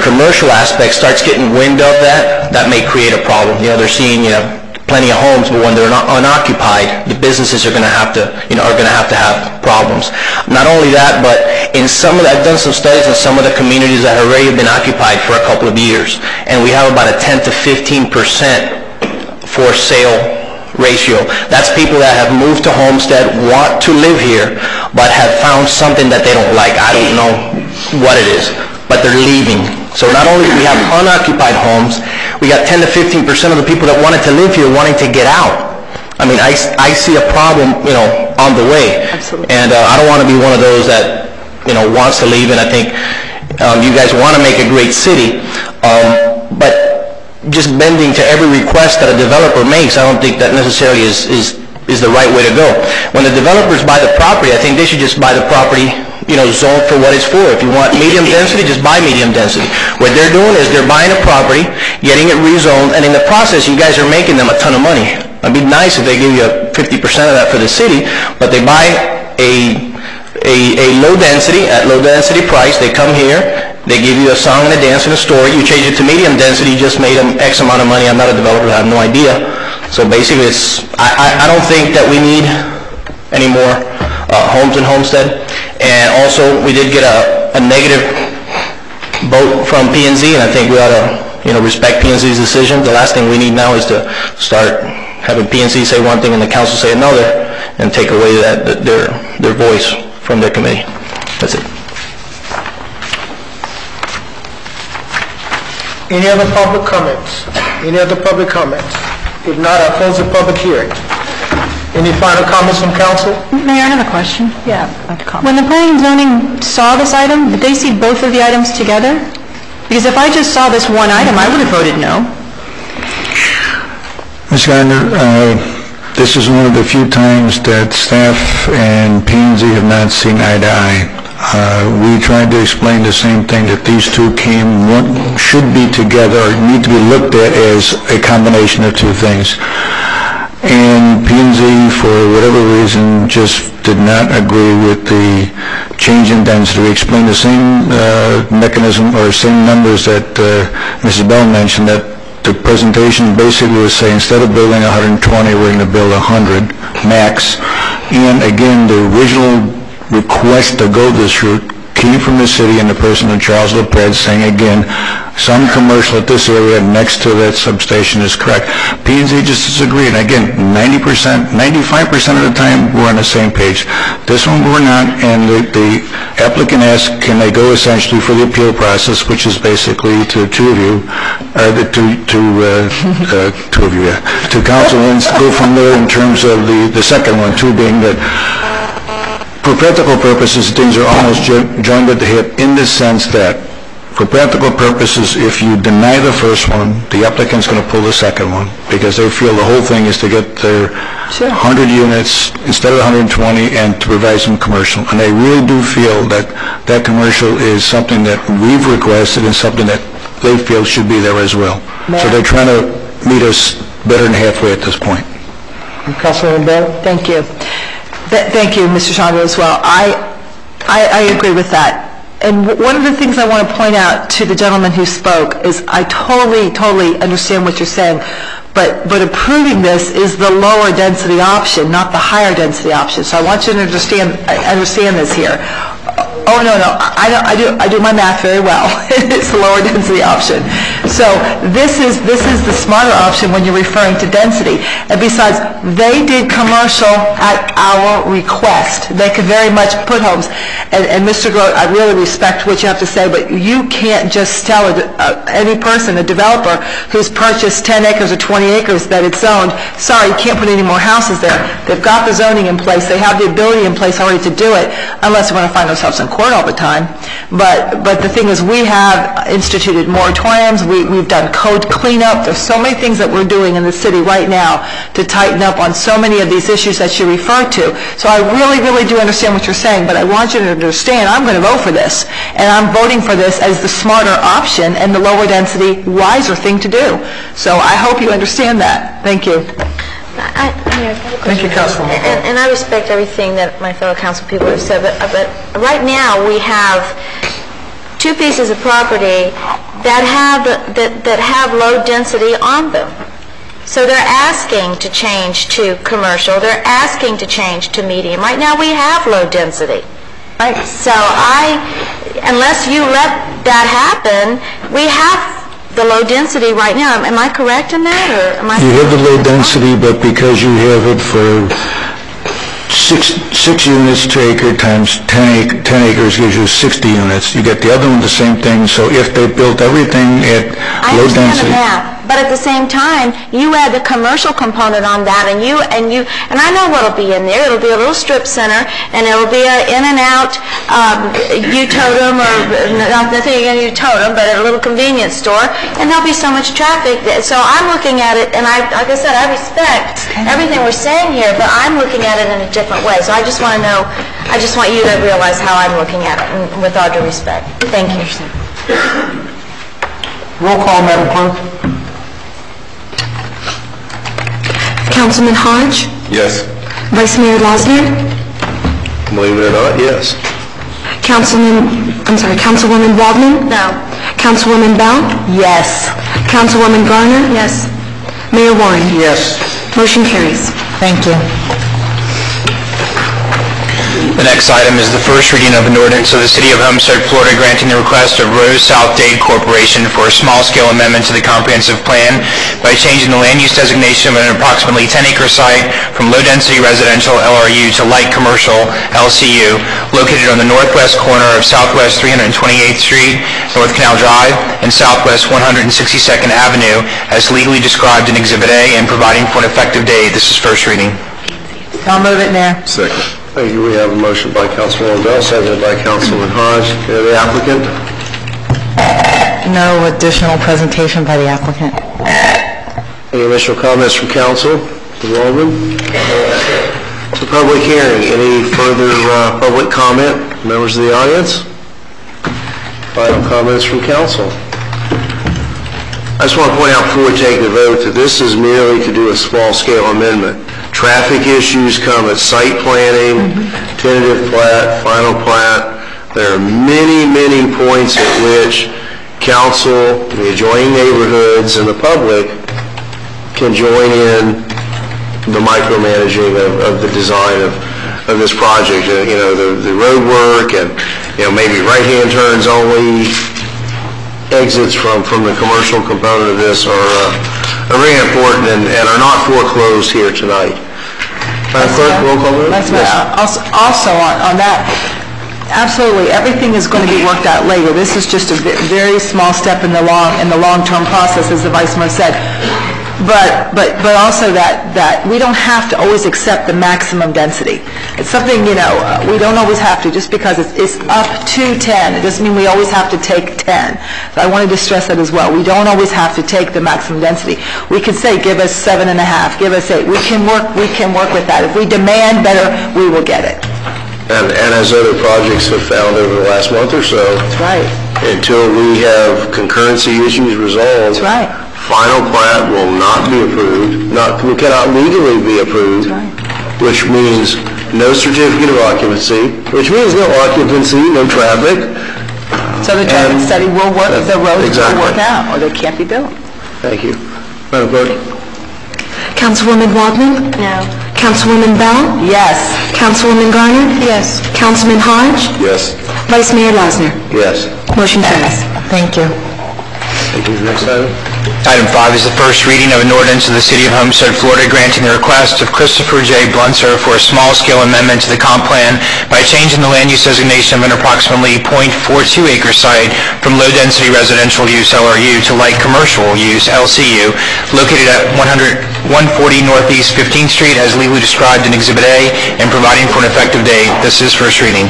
commercial aspect starts getting wind of that, that may create a problem. They're seeing plenty of homes, but when they're not unoccupied, the businesses are going to have to have problems. Not only that, but I've done some studies in some of the communities that have already been occupied for a couple of years, and we have about a 10 to 15% for sale ratio. That's people that have moved to Homestead, want to live here, but have found something that they don't like. I don't know what it is, but they're leaving. So not only do we have unoccupied homes, we got 10 to 15% of the people that wanted to live here wanting to get out. I mean, I see a problem, on the way. Absolutely. And I don't want to be one of those that, wants to leave, and I think you guys want to make a great city, but just bending to every request that a developer makes, I don't think that necessarily is the right way to go. When the developers buy the property, I think they should just buy the property zoned for what it's for. If you want medium density, just buy medium density. What they're doing is they're buying a property, getting it rezoned, and in the process, you guys are making them a ton of money. It'd be nice if they give you 50% of that for the city, but they buy a low density at low density price. They come here, they give you a song and a dance and a story. You change it to medium density, you just made them X amount of money. I'm not a developer, I have no idea. So basically, I don't think that we need any more homes in Homestead. And also, we did get a negative vote from P&Z, and I think we ought to, respect P&Z's decision. The last thing we need now is to start having P&Z say one thing and the council say another, and take away their voice from their committee. That's it. Any other public comments? Any other public comments? If not, I'll close the public hearing. Any final comments from council? Mayor, I have a question. Yeah. When the planning and zoning saw this item, did they see both of the items together? Because if I just saw this one item, I would have voted no. Ms. Gardner, this is one of the few times that staff and P&Z have not seen eye to eye. We tried to explain the same thing, that these two should be together, or need to be looked at as a combination of two things. And P&Z, for whatever reason, just did not agree with the change in density. We explained the same mechanism or same numbers that Mrs. Bell mentioned, that the presentation basically was saying instead of building 120, we're going to build 100 max. And again, the original request to go this route came from the city and the person of Charles LaPred saying, again, some commercial at this area next to that substation is correct. P&Z just disagreed. And again, 90%, 95% of the time, we're on the same page. This one we're not, and the applicant asked, can they go essentially for the appeal process, which is basically to two of you, or to council, and go from there in terms of the second one, two being that for practical purposes, things are almost joined at the hip in the sense that, for practical purposes, if you deny the first one, the applicant's going to pull the second one because they feel the whole thing is to get their 100 units instead of 120 and to provide some commercial. And they really do feel that that commercial is something that we've requested and something that they feel should be there as well. So they're trying to meet us better than halfway at this point. Councilman Bell? Thank you. Thank you, Mr. Chandra, as well. I agree with that. And one of the things I want to point out to the gentleman who spoke is I totally understand what you're saying, but approving this is the lower density option, not the higher density option. So I want you to understand this here. Oh, no, I do my math very well. It's the lower density option. So this is the smarter option when you're referring to density. And besides, they did commercial at our request. They could very much put homes. And Mr. Grote, I really respect what you have to say, but you can't just tell any person, a developer, who's purchased 10 acres or 20 acres that it's zoned, sorry, you can't put any more houses there. They've got the zoning in place. They have the ability in place already to do it, unless we want to find ourselves in court all the time. But the thing is, we have instituted moratoriums. We've done code cleanup. There's so many things that we're doing in the city right now to tighten up on so many of these issues that you referred to. So I really do understand what you're saying, but I want you to understand I'm going to vote for this, and I'm voting for this as the smarter option and the lower density, wiser thing to do. So I hope you understand that. Thank you. Thank you, Councilwoman. And I respect everything that my fellow council people have said, but right now we have two pieces of property that have low density on them. So they're asking to change to commercial. They're asking to change to medium. Right now we have low density. Right. So unless you let that happen, we have the low density right now. Am I correct in that, or am I? You have the low density, but because you have it for six units to acre times 10 acres gives you 60 units. You get the other one the same thing. So if they built everything at low density. But at the same time, you add the commercial component on that, and I know what'll be in there. It'll be a little strip center, and it'll be an in and out U-totem, or not nothing against U-totem, but a little convenience store, and there'll be so much traffic. So I'm looking at it, and like I said, I respect everything we're saying here, but I'm looking at it in a different way. So I just want to know, I just want you to realize how I'm looking at it, and with all due respect. Thank you. Roll call, Madam Clerk. Councilman Hodge? Yes. Vice Mayor Losner? Believe it or not, yes. Councilwoman Waldman? No. Councilwoman Bell? Yes. Councilwoman Garner? Yes. Mayor Warren? Yes. Motion carries. Thank you. The next item is the first reading of an ordinance of the City of Homestead, Florida, granting the request of Rose South Dade Corporation for a small-scale amendment to the comprehensive plan by changing the land use designation of an approximately 10-acre site from low-density residential LRU to light commercial LCU, located on the northwest corner of Southwest 328th Street, North Canal Drive, and Southwest 162nd Avenue, as legally described in Exhibit A, and providing for an effective date. This is first reading. I'll move it, Mayor. Second. Thank you. We have a motion by Councilwoman Bell, seconded by Councilman Hodge. The applicant? No additional presentation by the applicant. Any initial comments from council? Mr. Waldman? It's a public hearing. Any further public comment? Members of the audience? Final comments from council. I just want to point out before we take the vote that this is merely to do a small-scale amendment. Traffic issues come at site planning, tentative plat, final plat. There are many, many points at which council, the adjoining neighborhoods, and the public can join in the micromanaging of the design of this project. You know, the road work and, you know, maybe right-hand turns only. Exits from the commercial component of this are very important and are not foreclosed here tonight. Madam Clerk, roll call vote. Also on that, absolutely, everything is going to be worked out later. This is just a very small step in the long-term process, as the Vice Mayor said. But also that we don't have to always accept the maximum density. It's something, you know, we don't always have to, just because it's up to 10. It doesn't mean we always have to take 10. So I wanted to stress that as well. We don't always have to take the maximum density. We could say, give us 7.5, give us 8. We can work with that. If we demand better, we will get it. And as other projects have found over the last month or so, that's right. Until we have concurrency issues resolved, that's right. Final plat will not be approved, cannot legally be approved, which means no certificate of occupancy, which means no occupancy, no traffic. So the traffic study will work, the roads will work out, or they can't be built. Thank you. Madam Clerk? Councilwoman Waldman? No. Councilwoman Bell? Yes. Councilwoman Garner? Yes. Councilman Hodge? Yes. Vice Mayor Lasner? Yes. Motion carries. Thank you. Thank you. Next item. Item 5 is the first reading of an ordinance of the City of Homestead, Florida, granting the request of Christopher J. Blunser for a small-scale amendment to the comp plan by changing the land use designation of an approximately .42 acre site from low-density residential use LRU to light commercial use LCU, located at 140 Northeast 15th Street as legally described in Exhibit A, and providing for an effective date. This is first reading.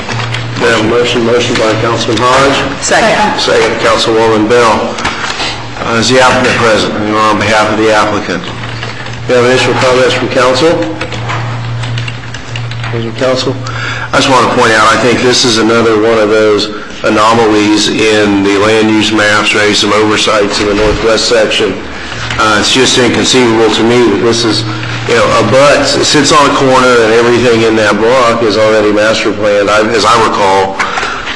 We have a motion by Councilman Hodge. Second. Second, Councilwoman Bell. Is the applicant present? And on behalf of the applicant. We have initial comments from council. I just want to point out, I think this is another one of those anomalies in the land use maps, maybe some oversights in the northwest section. It's just inconceivable to me that this is, you know, it sits on a corner and everything in that block is already master planned, as I recall,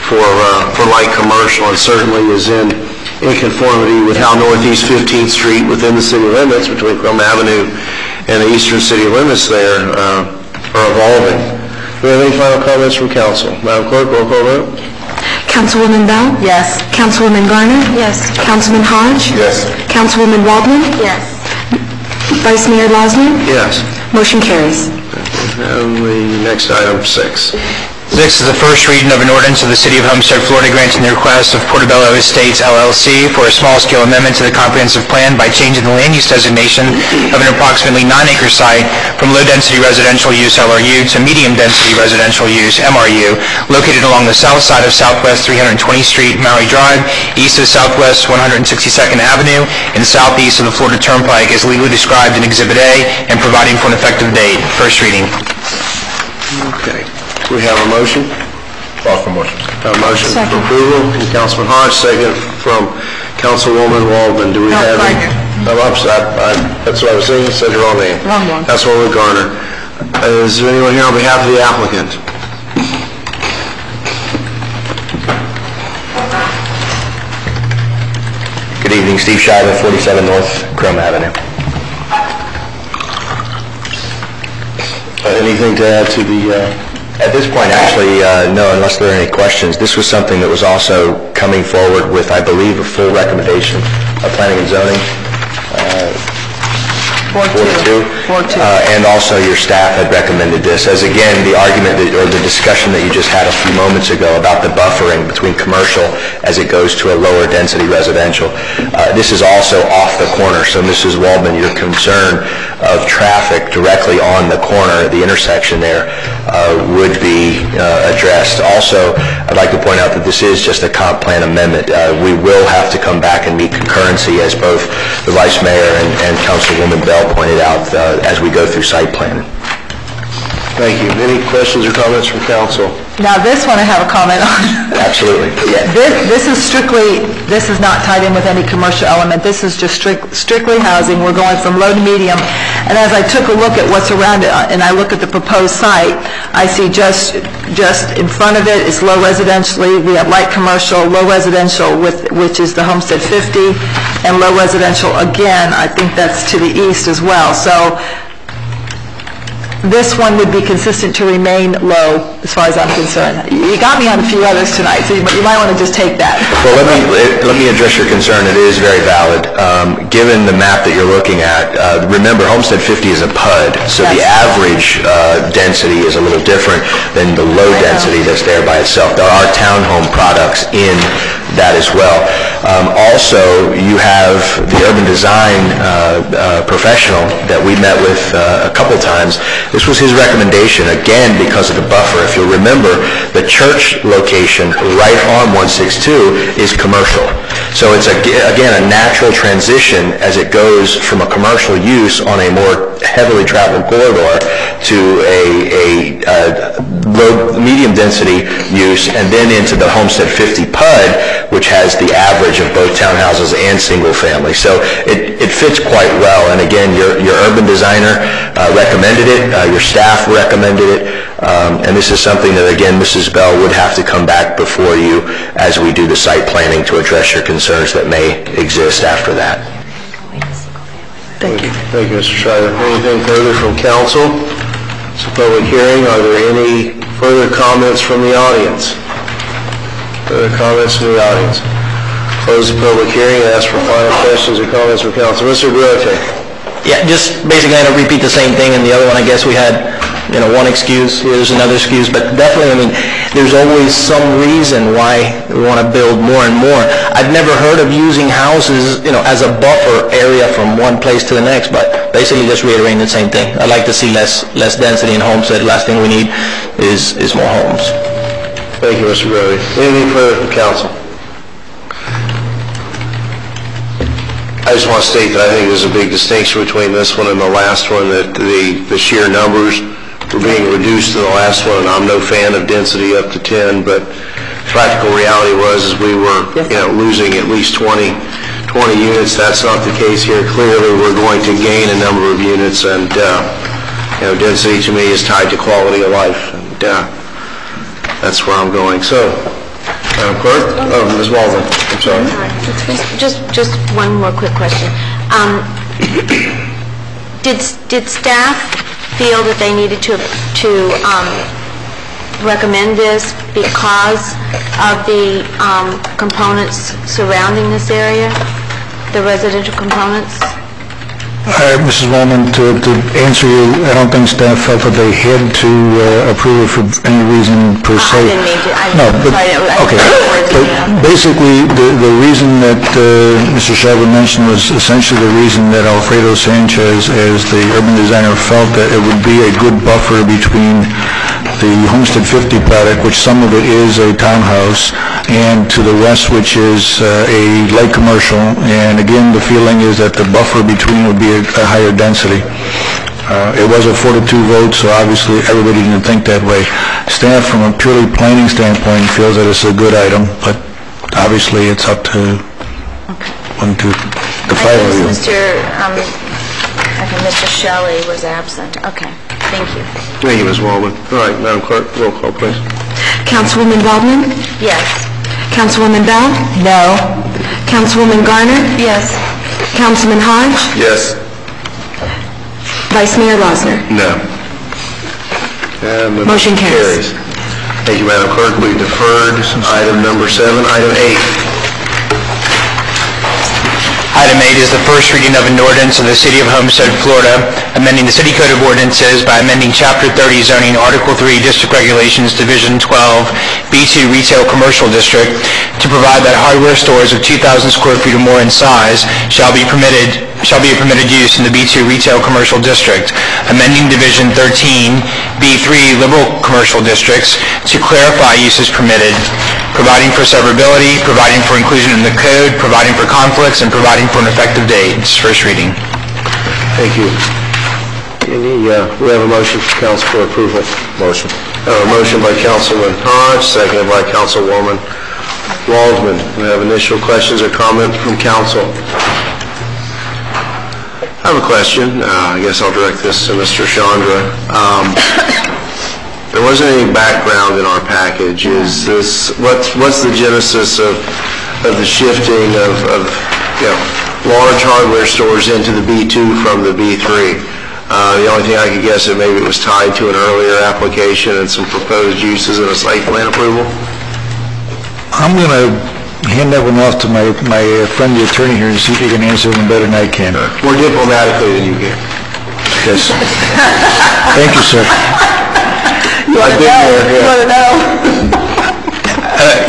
for light commercial, and certainly is in conformity with how Northeast 15th Street within the city limits, between Crum Avenue and the eastern city limits there, are evolving. Do we have any final comments from council? Madam Clerk, roll call vote. Councilwoman Bell? Yes. Councilwoman Garner? Yes. Councilman Hodge? Yes. Councilwoman Waldman? Yes. Vice Mayor Lasner? Yes. Motion carries. And the next item, 6. This is the first reading of an ordinance of the City of Homestead, Florida, granting the request of Portobello Estates, LLC, for a small-scale amendment to the comprehensive plan by changing the land use designation of an approximately 9-acre site from low-density residential use LRU to medium-density residential use MRU, located along the south side of Southwest 320th Street, Maui Drive, east of Southwest 162nd Avenue, and southeast of the Florida Turnpike, as legally described in Exhibit A, and providing for an effective date. First reading. Okay. We have a motion. Call for motion. A motion for approval from Councilman Hodge, second from Councilwoman Waldman. Do we have any? That's what I was saying. Said your wrong name. Wrong one. Councilwoman Garner. Is there anyone here on behalf of the applicant? Good evening, Steve Shiver, 47 North Crum Avenue. Anything to add to the At this point, actually, no, unless there are any questions. This was something that was also coming forward with, I believe, a full recommendation of planning and zoning. 4-2. And also your staff had recommended this, as again, the argument or the discussion that you just had a few moments ago about the buffering between commercial as it goes to a lower density residential. This is also off the corner, so Mrs. Waldman, your concern of traffic directly on the corner, the intersection there, would be addressed. Also, I'd like to point out that this is just a comp plan amendment. We will have to come back and meet concurrency, as both the Vice Mayor and Councilwoman Bell pointed out, as we go through site planning. Thank you. Any questions or comments from council? Now, this one I have a comment on. Absolutely. This is not tied in with any commercial element. This is just strictly housing. We're going from low to medium. And as I took a look at what's around it, and I look at the proposed site, I see just in front of it is low residentially. We have light commercial, low residential, which is the Homestead 50, and low residential again. I think that's to the east as well. So this one would be consistent to remain low, as far as I'm concerned. You got me on a few others tonight, so you might want to just take that. Well, let me address your concern. It is very valid. Given the map that you're looking at, remember, Homestead 50 is a PUD, so the average density is a little different than the low density that's there by itself. There are townhome products in that as well. Also, you have the urban design professional that we met with a couple times. This was his recommendation, again, because of the buffer. If you'll remember, the church location right on 162 is commercial. So it's, again, a natural transition as it goes from a commercial use on a more heavily traveled corridor to a low, medium density use, and then into the Homestead 50 PUD, which has the average of both townhouses and single family. So it fits quite well. And again, your urban designer recommended it, your staff recommended it, and this is something that, again, Mrs. Bell would have to come back before you as we do the site planning to address your concerns that may exist after that. Thank you. Thank you, Mr. Schreiber. Anything further from council? It's a public hearing. Are there any further comments from the audience? Further comments from the audience? Close the public hearing and ask for final questions or comments from council. Mr. Grote. Yeah, just basically I don't repeat the same thing, and the other one, I guess we had, one excuse, here's another excuse, but definitely, I mean, there's always some reason why we want to build more and more. I've never heard of using houses, as a buffer area from one place to the next, but basically just reiterating the same thing. I'd like to see less density in Homestead. Last thing we need is more homes. Thank you, Mr. Grote. Anything further from council? I just want to state that I think there's a big distinction between this one and the last one, that the sheer numbers were being reduced to the last one, and I'm no fan of density up to 10, but practical reality was we were losing at least 20 units. That's not the case here. Clearly, we're going to gain a number of units, and density to me is tied to quality of life, and that's where I'm going. So, Madam Clerk? Oh, Ms. Waldman, I'm sorry. Just one more quick question. Did staff feel that they needed to recommend this because of the components surrounding this area, the residential components? Mrs. Waldman, to answer you, I don't think staff felt that they had to approve it for any reason per se. I didn't mean to. Okay. But basically, the reason that Mr. Schreiber mentioned was essentially the reason that Alfredo Sanchez, as the urban designer, felt that it would be a good buffer between the Homestead 50 product, which some of it is a townhouse, and to the west, which is a light commercial. And again, the feeling is that the buffer between would be a higher density. It was a 4-2 vote, so obviously everybody didn't think that way. Staff, from a purely planning standpoint, feels that it's a good item, but obviously it's up to the five of you. Mr. Shelley was absent. Okay, thank you. Thank you, Ms. Waldman. All right, Madam Clerk, roll call, please. Councilwoman Waldman? Yes. Councilwoman Bell? No. Councilwoman Garner? Yes. Councilman Hodge? Yes. Vice Mayor Rosner? No. And the Motion carries. Thank you, Madam Clerk. We deferred item number 7. Item 8. Item 8 is the first reading of an ordinance of the City of Homestead, Florida, amending the City Code of Ordinances by amending Chapter 30 zoning, Article 3, District Regulations, Division 12, B2 Retail Commercial District, to provide that hardware stores of 2,000 square feet or more in size shall be a permitted use in the B2 Retail Commercial District, amending Division 13, B3 Liberal Commercial Districts to clarify uses permitted, providing for severability, providing for inclusion in the code, providing for conflicts, and providing for an effective date. It's first reading. Thank you. We have a motion from council for approval. Motion. A motion by Councilman Hodge, seconded by Councilwoman Waldman. We have initial questions or comments from council. I have a question. I guess I'll direct this to Mr. Chandra. There wasn't any background in our package. Is this what's the genesis of the shifting of large hardware stores into the B2 from the B3? The only thing I could guess is maybe it was tied to an earlier application and some proposed uses and a site plan approval. I'm going to hand that one off to my friend, the attorney here, and see if he can answer them better than I can. More diplomatically than you can. Yes. Thank you, sir. You want to know?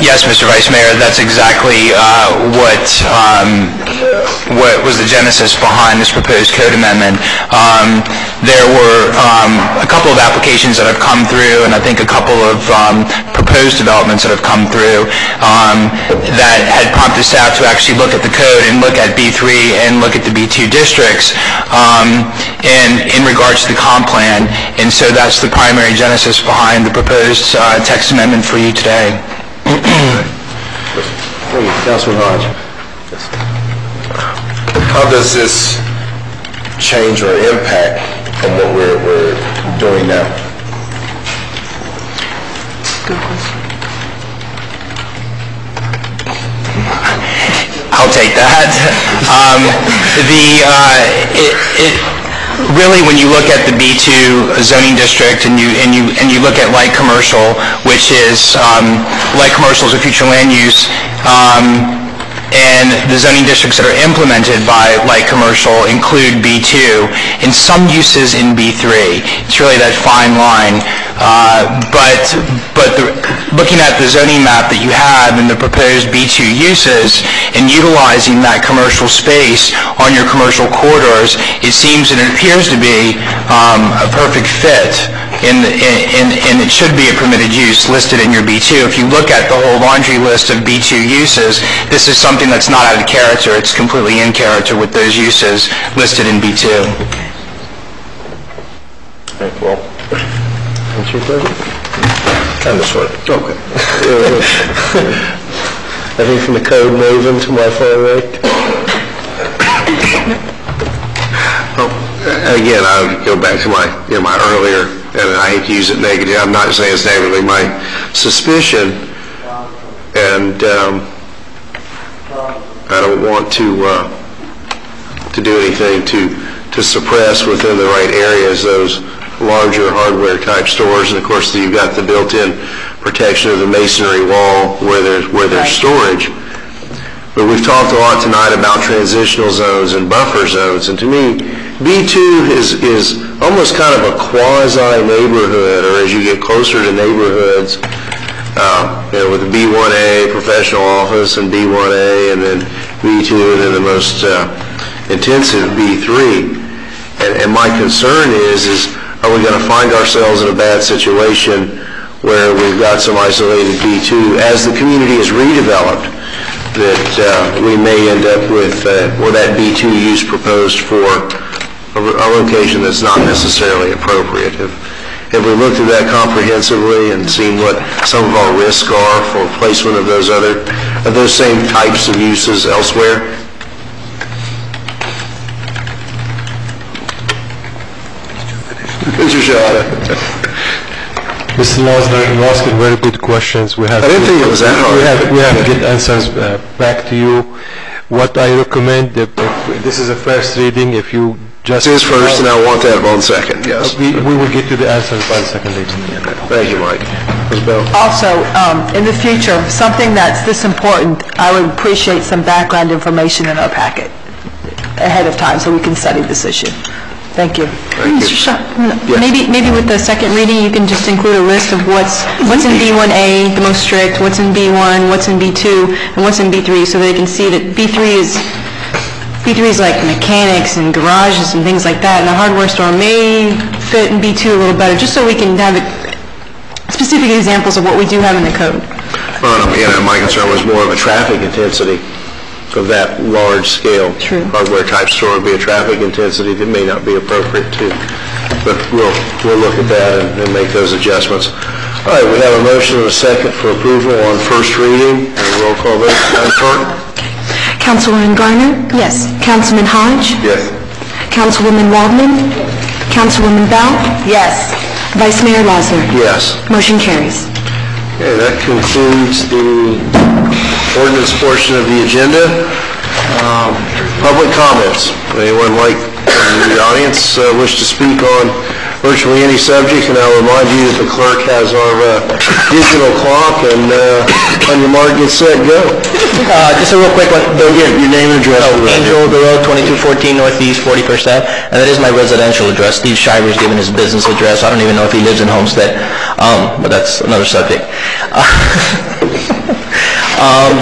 Yes, Mr. Vice Mayor, that's exactly what was the genesis behind this proposed code amendment. There were a couple of applications that have come through, and I think a couple of proposed developments that have come through that had prompted staff to actually look at the code and look at B3 and look at the B2 districts in regards to the comp plan. And so that's the primary genesis behind the proposed text amendment for you today. Thank you, Councilman Hodge. How does this change or impact from what we're doing now? I'll take that. Really, when you look at the B2 zoning district and you look at light commercial, which is light commercial is a future land use, and the zoning districts that are implemented by light commercial include B2 and some uses in B3. It's really that fine line. Looking at the zoning map that you have and the proposed B2 uses and utilizing that commercial space on your commercial corridors, it seems and it appears to be a perfect fit, and it should be a permitted use listed in your B2. If you look at the whole laundry list of B2 uses, this is something that's not out of character. It's completely in character with those uses listed in B2. Well, what's your pleasure? Kind of short. Okay. I think from the code moving to my far right. Again, I would go back to my earlier, and I hate to use it negative. I'm not saying it's negatively. My suspicion, and I don't want to do anything to suppress within the right areas those larger hardware type stores, and of course you've got the built-in protection of the masonry wall where there's storage. But we've talked a lot tonight about transitional zones and buffer zones, and to me B2 is almost kind of a quasi-neighborhood, or as you get closer to neighborhoods, with the B1A professional office and B1A and then B2 and then the most intensive B3. And my concern is are we going to find ourselves in a bad situation where we've got some isolated B2 as the community is redeveloped, that we may end up with that B2 use proposed for a location that's not necessarily appropriate. Have we looked at that comprehensively and seen what some of our risks are for placement of those same types of uses elsewhere? Mr. Shahada. Mr. Losner, you asked very good questions. I didn't think it was that hard. We have good answers back to you. What I recommend, if this is a first reading, if you His first, and I want that on second, yes. We will get to the answers by the second lady. Thank you, Mike. Ms. Bell? Also, in the future, something that's this important, I would appreciate some background information in our packet ahead of time so we can study this issue. Thank you. Mr. Shaw, maybe with the second reading, you can just include a list of what's in B1A, the most strict, what's in B1, what's in B2, and what's in B3, so they can see that B3 is like mechanics and garages and things like that, and a hardware store may fit in B2 a little better, just so we can have specific examples of what we do have in the code. Well, my concern was more of a traffic intensity of that large-scale hardware-type store would be a traffic intensity that may not be appropriate too. But we'll look at that and make those adjustments. All right, we have a motion and a second for approval on first reading. And roll call vote, Madam Clerk. Councilwoman Garner? Yes. Councilman Hodge? Yes. Councilwoman Waldman? Councilwoman Bell? Yes. Vice Mayor Losner? Yes. Motion carries. Okay, that concludes the ordinance portion of the agenda. Public comments. Anyone like in the audience wish to speak on virtually any subject? And I'll remind you that the clerk has our digital clock, and on your mark, get set, go. Just a real quick one. Your name and address. Angel Garreau, 2214 Northeast 41st Ave, and that is my residential address. Steve Shiver's given his business address. I don't even know if he lives in Homestead, but that's another subject.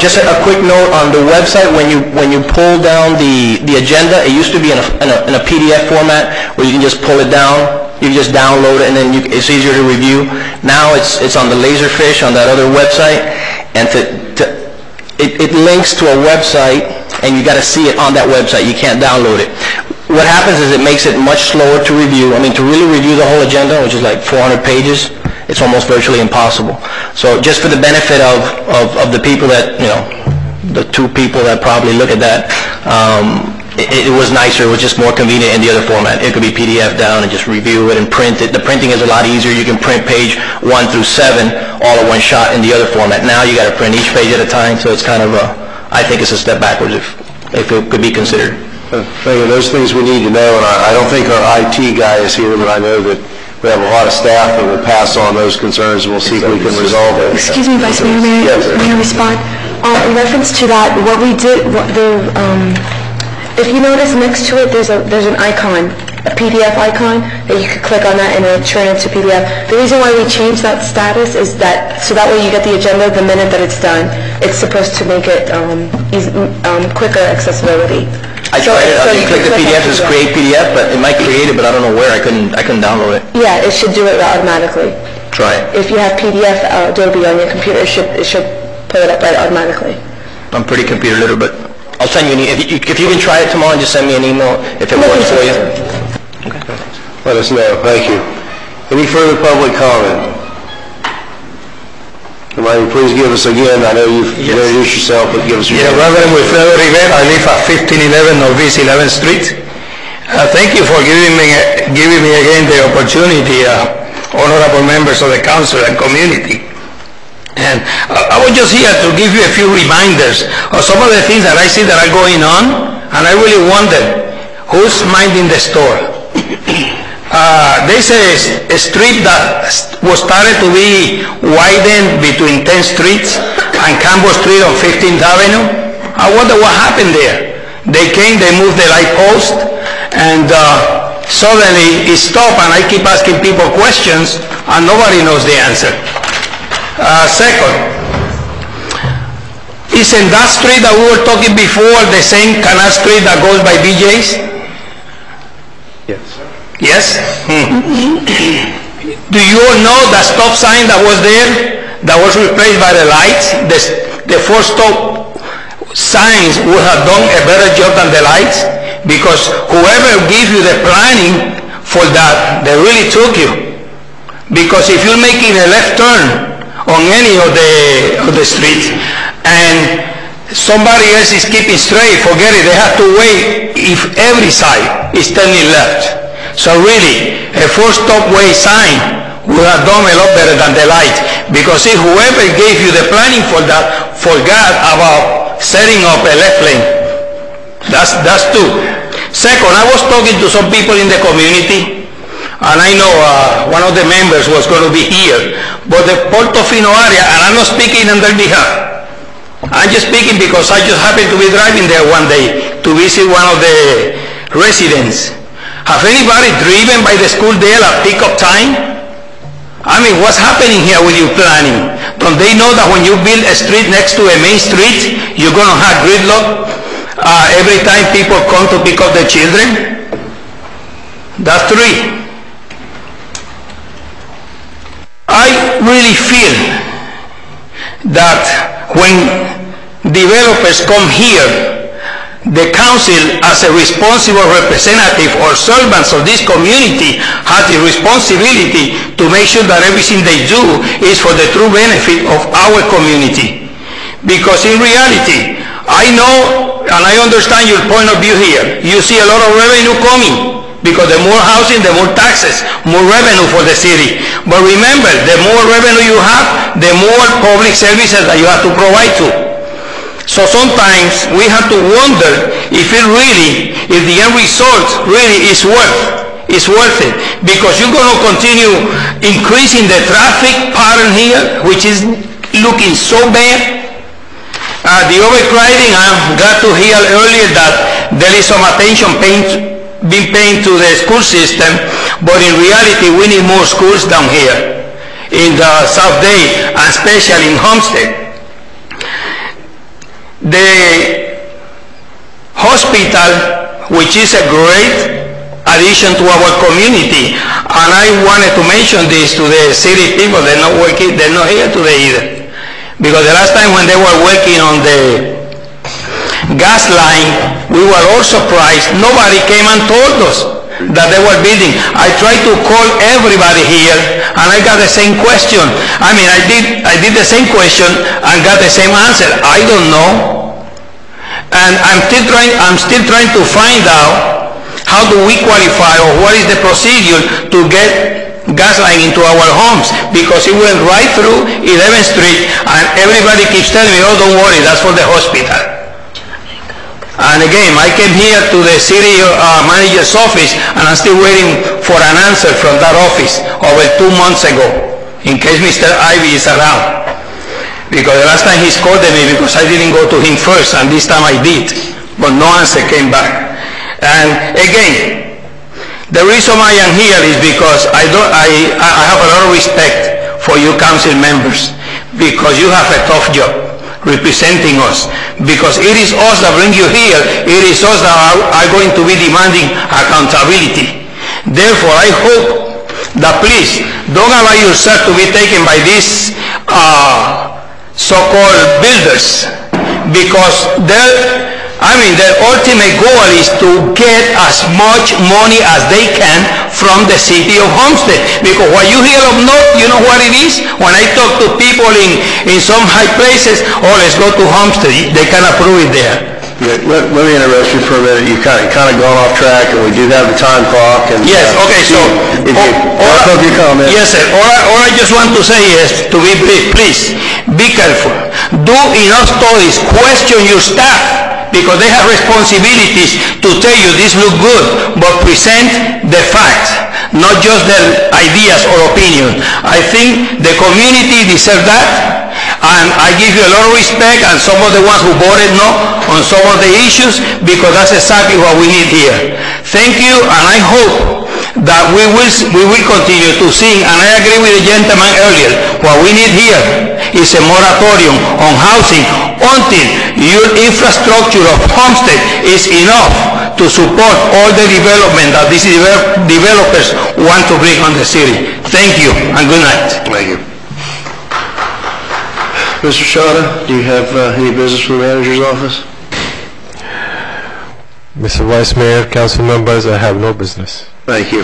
Just a quick note on the website, when you pull down the agenda, it used to be in a PDF format where you can just pull it down, you can just download it, and then it's easier to review. Now it's on the Laserfish on that other website, and it links to a website, and you got to see it on that website. You can't download it. What happens is it makes it much slower to review. I mean, to really review the whole agenda, which is like 400 pages, it's almost virtually impossible. So just for the benefit of the people that, the two people that probably look at that, it was nicer. It was just more convenient in the other format. It could be PDF down and just review it and print it. The printing is a lot easier. You can print page 1 through 7 all in one shot in the other format. Now you got to print each page at a time, so it's kind of I think it's a step backwards if it could be considered. Those things we need to know, and I don't think our IT guy is here, but I know that we have a lot of staff that will pass on those concerns, and we'll see if we can resolve it. Excuse me, Vice Mayor, may I respond? In reference to that, what we did, if you notice next to it, there's an icon, a PDF icon, that you could click on that and it'll turn into PDF. The reason why we changed that status is that, so that way you get the agenda the minute that it's done. It's supposed to make it quicker accessibility. I tried it. I didn't click the PDF, just create PDF, but it might create it, but I don't know where. I couldn't download it. Yeah, it should do it automatically. Try it. If you have PDF Adobe on your computer, it should pull it up right automatically. I'm pretty computer literate, but I'll send you an email. If you can try it tomorrow, just send me an email if it works for you. Okay. Let us know. Thank you. Any further public comment? Might you please give us again, I know you've introduced yourself, but give us your name. Reverend Wilfredo Rivera. I live at 1511 Northeast 11th Street. Thank you for giving me again the opportunity, honorable members of the council and community. And I was just here to give you a few reminders of some of the things that I see that are going on, and I really wondered who's minding the store. There's a street that was started to be widened between 10th Street and Campbell Street on 15th Avenue. I wonder what happened there. They came, they moved the light post, and suddenly it stopped, and I keep asking people questions, and nobody knows the answer. Second, isn't that street that we were talking before the same Canal Street that goes by BJ's? Yes. Yes? Do you all know that stop sign that was there, that was replaced by the lights? The four stop signs would have done a better job than the lights, because whoever gave you the planning for that, they really took you. Because if you're making a left turn on any of the streets and somebody else is keeping straight, forget it. They have to wait if every side is turning left. So really, a four-stop way sign would have done a lot better than the light, because if whoever gave you the planning for that forgot about setting up a left lane. That's two. Second, I was talking to some people in the community, and I know one of the members was going to be here, but the Portofino area, and I'm not speaking on their behalf. I'm just speaking because I just happened to be driving there one day to visit one of the residents. Have anybody driven by the school there at pick-up time? I mean, what's happening here with your planning? Don't they know that when you build a street next to a main street, you're going to have gridlock every time people come to pick up their children? That's three. I really feel that when developers come here, the council, as a responsible representative or servants of this community, has the responsibility to make sure that everything they do is for the true benefit of our community. Because in reality, I know and I understand your point of view here. You see a lot of revenue coming, because the more housing, the more taxes, more revenue for the city. But remember, the more revenue you have, the more public services that you have to provide to. So sometimes we have to wonder if the end result really is worth it, because you're going to continue increasing the traffic pattern here, which is looking so bad. The overcrowding, I'm glad to hear earlier that there is some attention being paid to the school system, but in reality we need more schools down here in the South Day, and especially in Homestead. The hospital, which is a great addition to our community, and I wanted to mention this to the city people. They're not here today either, because the last time when they were working on the gas line, we were all surprised. Nobody came and told us that they were building. I tried to call everybody here, and I got the same question. I mean, I did the same question and got the same answer. I don't know. And I'm still trying to find out how do we qualify, or what is the procedure to get gas line into our homes, because it went right through 11th Street, and everybody keeps telling me, oh, don't worry, that's for the hospital. And again, I came here to the city manager's office, and I'm still waiting for an answer from that office over 2 months ago, in case Mr. Ivy is around. Because the last time he scolded me because I didn't go to him first, and this time I did, but no answer came back. And again, the reason I am here is because I have a lot of respect for you council members, because you have a tough job representing us, because it is us that bring you here. It is us that are going to be demanding accountability. Therefore, I hope that please don't allow yourself to be taken by these so-called builders, because their ultimate goal is to get as much money as they can from the city of Homestead. Because what you hear of North, you know what it is? When I talk to people in some high places, oh, let's go to Homestead, they can approve it there. Yeah, let me interrupt you for a minute. You kind of gone off track, and we do have the time clock. And yes, okay. So, if you wrap up your comment. Yes, sir. All I just want to say is to be brief. Please be careful. Do enough studies. Question your staff, because they have responsibilities to tell you this look good, but present the facts, not just their ideas or opinion. I think the community deserves that. And I give you a lot of respect, and some of the ones who voted no on some of the issues, because that's exactly what we need here. Thank you, and I hope that we will continue to sing, and I agree with the gentleman earlier. What we need here is a moratorium on housing until your infrastructure of Homestead is enough to support all the development that these developers want to bring on the city. Thank you, and good night. Thank you. Mr. Shada, do you have any business from the manager's office? Mr. Vice Mayor, council members, I have no business. Thank you.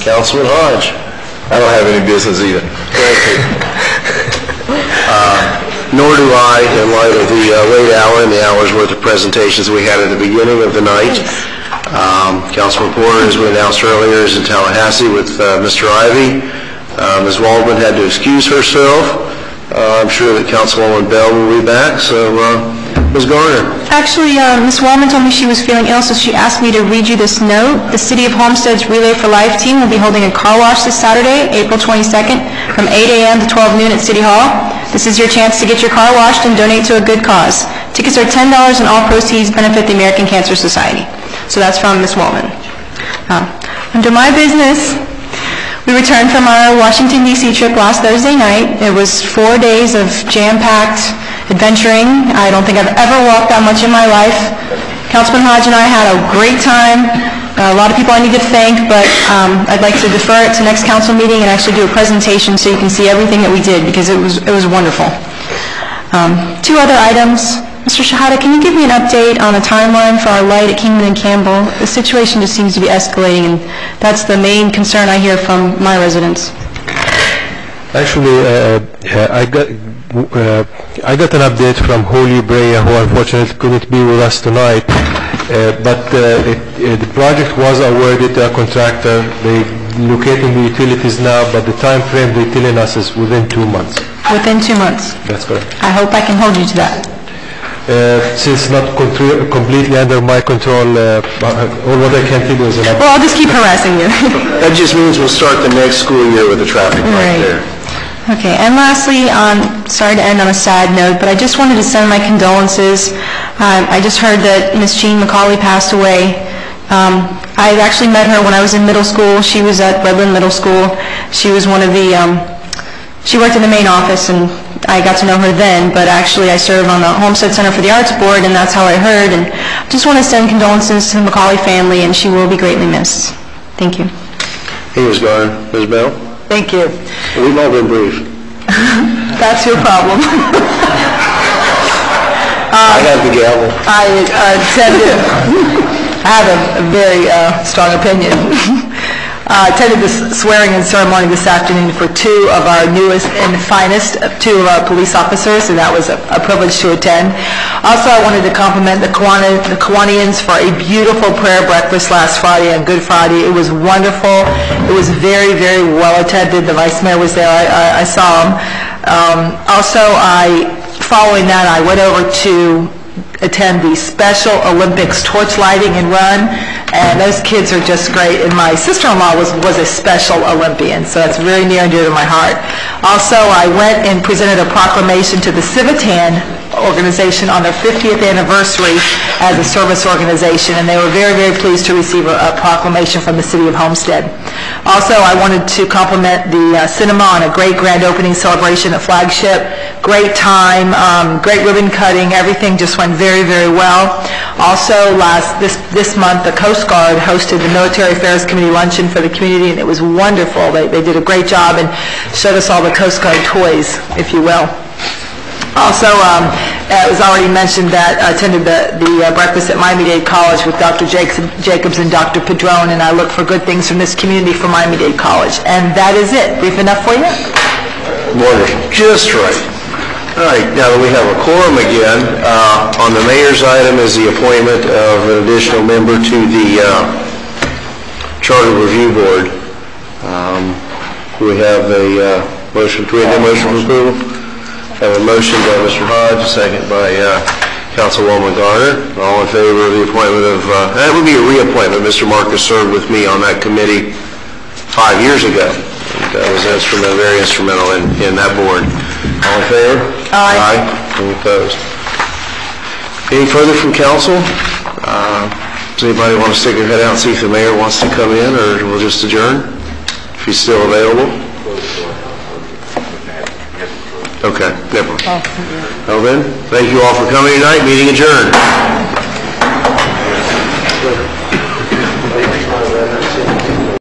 Councilman Hodge. I don't have any business either. Thank you. Nor do I, in light of the late hour and the hour's worth of presentations we had at the beginning of the night. Councilman Porter, as we announced earlier, is in Tallahassee with Mr. Ivy. Ms. Waldman had to excuse herself. I'm sure that Councilwoman Bell will be back, so Ms. Garner. Actually, Ms. Wallman told me she was feeling ill, so she asked me to read you this note. The City of Homestead's Relay for Life team will be holding a car wash this Saturday, April 22nd, from 8 a.m. to 12 noon at City Hall. This is your chance to get your car washed and donate to a good cause. Tickets are $10 and all proceeds benefit the American Cancer Society. So that's from Ms. Wallman. Under my business, we returned from our Washington, D.C. trip last Thursday night. It was 4 days of jam-packed adventuring. I don't think I've ever walked that much in my life. Councilman Hodge and I had a great time. A lot of people I need to thank, but I'd like to defer it to next council meeting and actually do a presentation so you can see everything that we did, because it was wonderful. Two other items. Mr. Shahada, can you give me an update on a timeline for our light at Kingman and Campbell? The situation just seems to be escalating, and that's the main concern I hear from my residents. Actually, I got an update from Holy Brea, who unfortunately couldn't be with us tonight. But the project was awarded to a contractor. They're locating the utilities now, but the time frame they're telling us is within 2 months. Within 2 months? That's correct. I hope I can hold you to that. Since not completely under my control, all what I can tell you is an update. Well, I'll just keep harassing you. That just means we'll start the next school year with the traffic light there. Okay, and lastly, sorry to end on a sad note, but I just wanted to send my condolences. I just heard that Miss Jean McCauley passed away. I actually met her when I was in middle school. She was at Redland Middle School. She was one of the, she worked in the main office, and I got to know her then, but actually I serve on the Homestead Center for the Arts Board, and that's how I heard. And I just want to send condolences to the McCauley family, and she will be greatly missed. Thank you. He was gone. Ms. Bell? Thank you. We've all been brief. That's your problem. I have the gavel. I have a very strong opinion. I attended this swearing-in ceremony this afternoon for two of our newest and finest, two of our police officers, and that was a privilege to attend. Also, I wanted to compliment the Kiwanians for a beautiful prayer breakfast last Friday on Good Friday. It was wonderful. It was very, very well attended. The Vice Mayor was there. I saw him. Also, following that, I went over to attend the Special Olympics torch lighting and run, and those kids are just great. And my sister-in-law was a Special Olympian, so that's very near and dear to my heart. Also, I went and presented a proclamation to the Civitan organization on their 50th anniversary as a service organization, and they were very, very pleased to receive a proclamation from the City of Homestead. Also, I wanted to compliment the cinema on a great grand opening celebration at Flagship. Great time, great ribbon cutting, everything just went very, very well. Also, this month, the Coast Guard hosted the Military Affairs Committee luncheon for the community, and it was wonderful. They did a great job and showed us all the Coast Guard toys, if you will. Also, it was already mentioned that I attended the breakfast at Miami-Dade College with Dr. Jacobs and Dr. Padron, and I look for good things from this community for Miami-Dade College. And that is it. Brief enough for you? Wonderful. Just right. All right, now that we have a quorum again, on the mayor's item is the appointment of an additional member to the Charter Review Board. We have a motion. Do we have a motion for approval? I have a motion by Mr. Hodge, a second by Councilwoman Garner. All in favor of the appointment of, that would be a reappointment. Mr. Marcus served with me on that committee 5 years ago. That was very instrumental in that board. All in favor? Aye. Aye. Any opposed? Any further from council? Does anybody want to stick their head out and see if the mayor wants to come in, or we'll just adjourn if he's still available? Okay, never mind. Well then, thank you all for coming tonight. Meeting adjourned.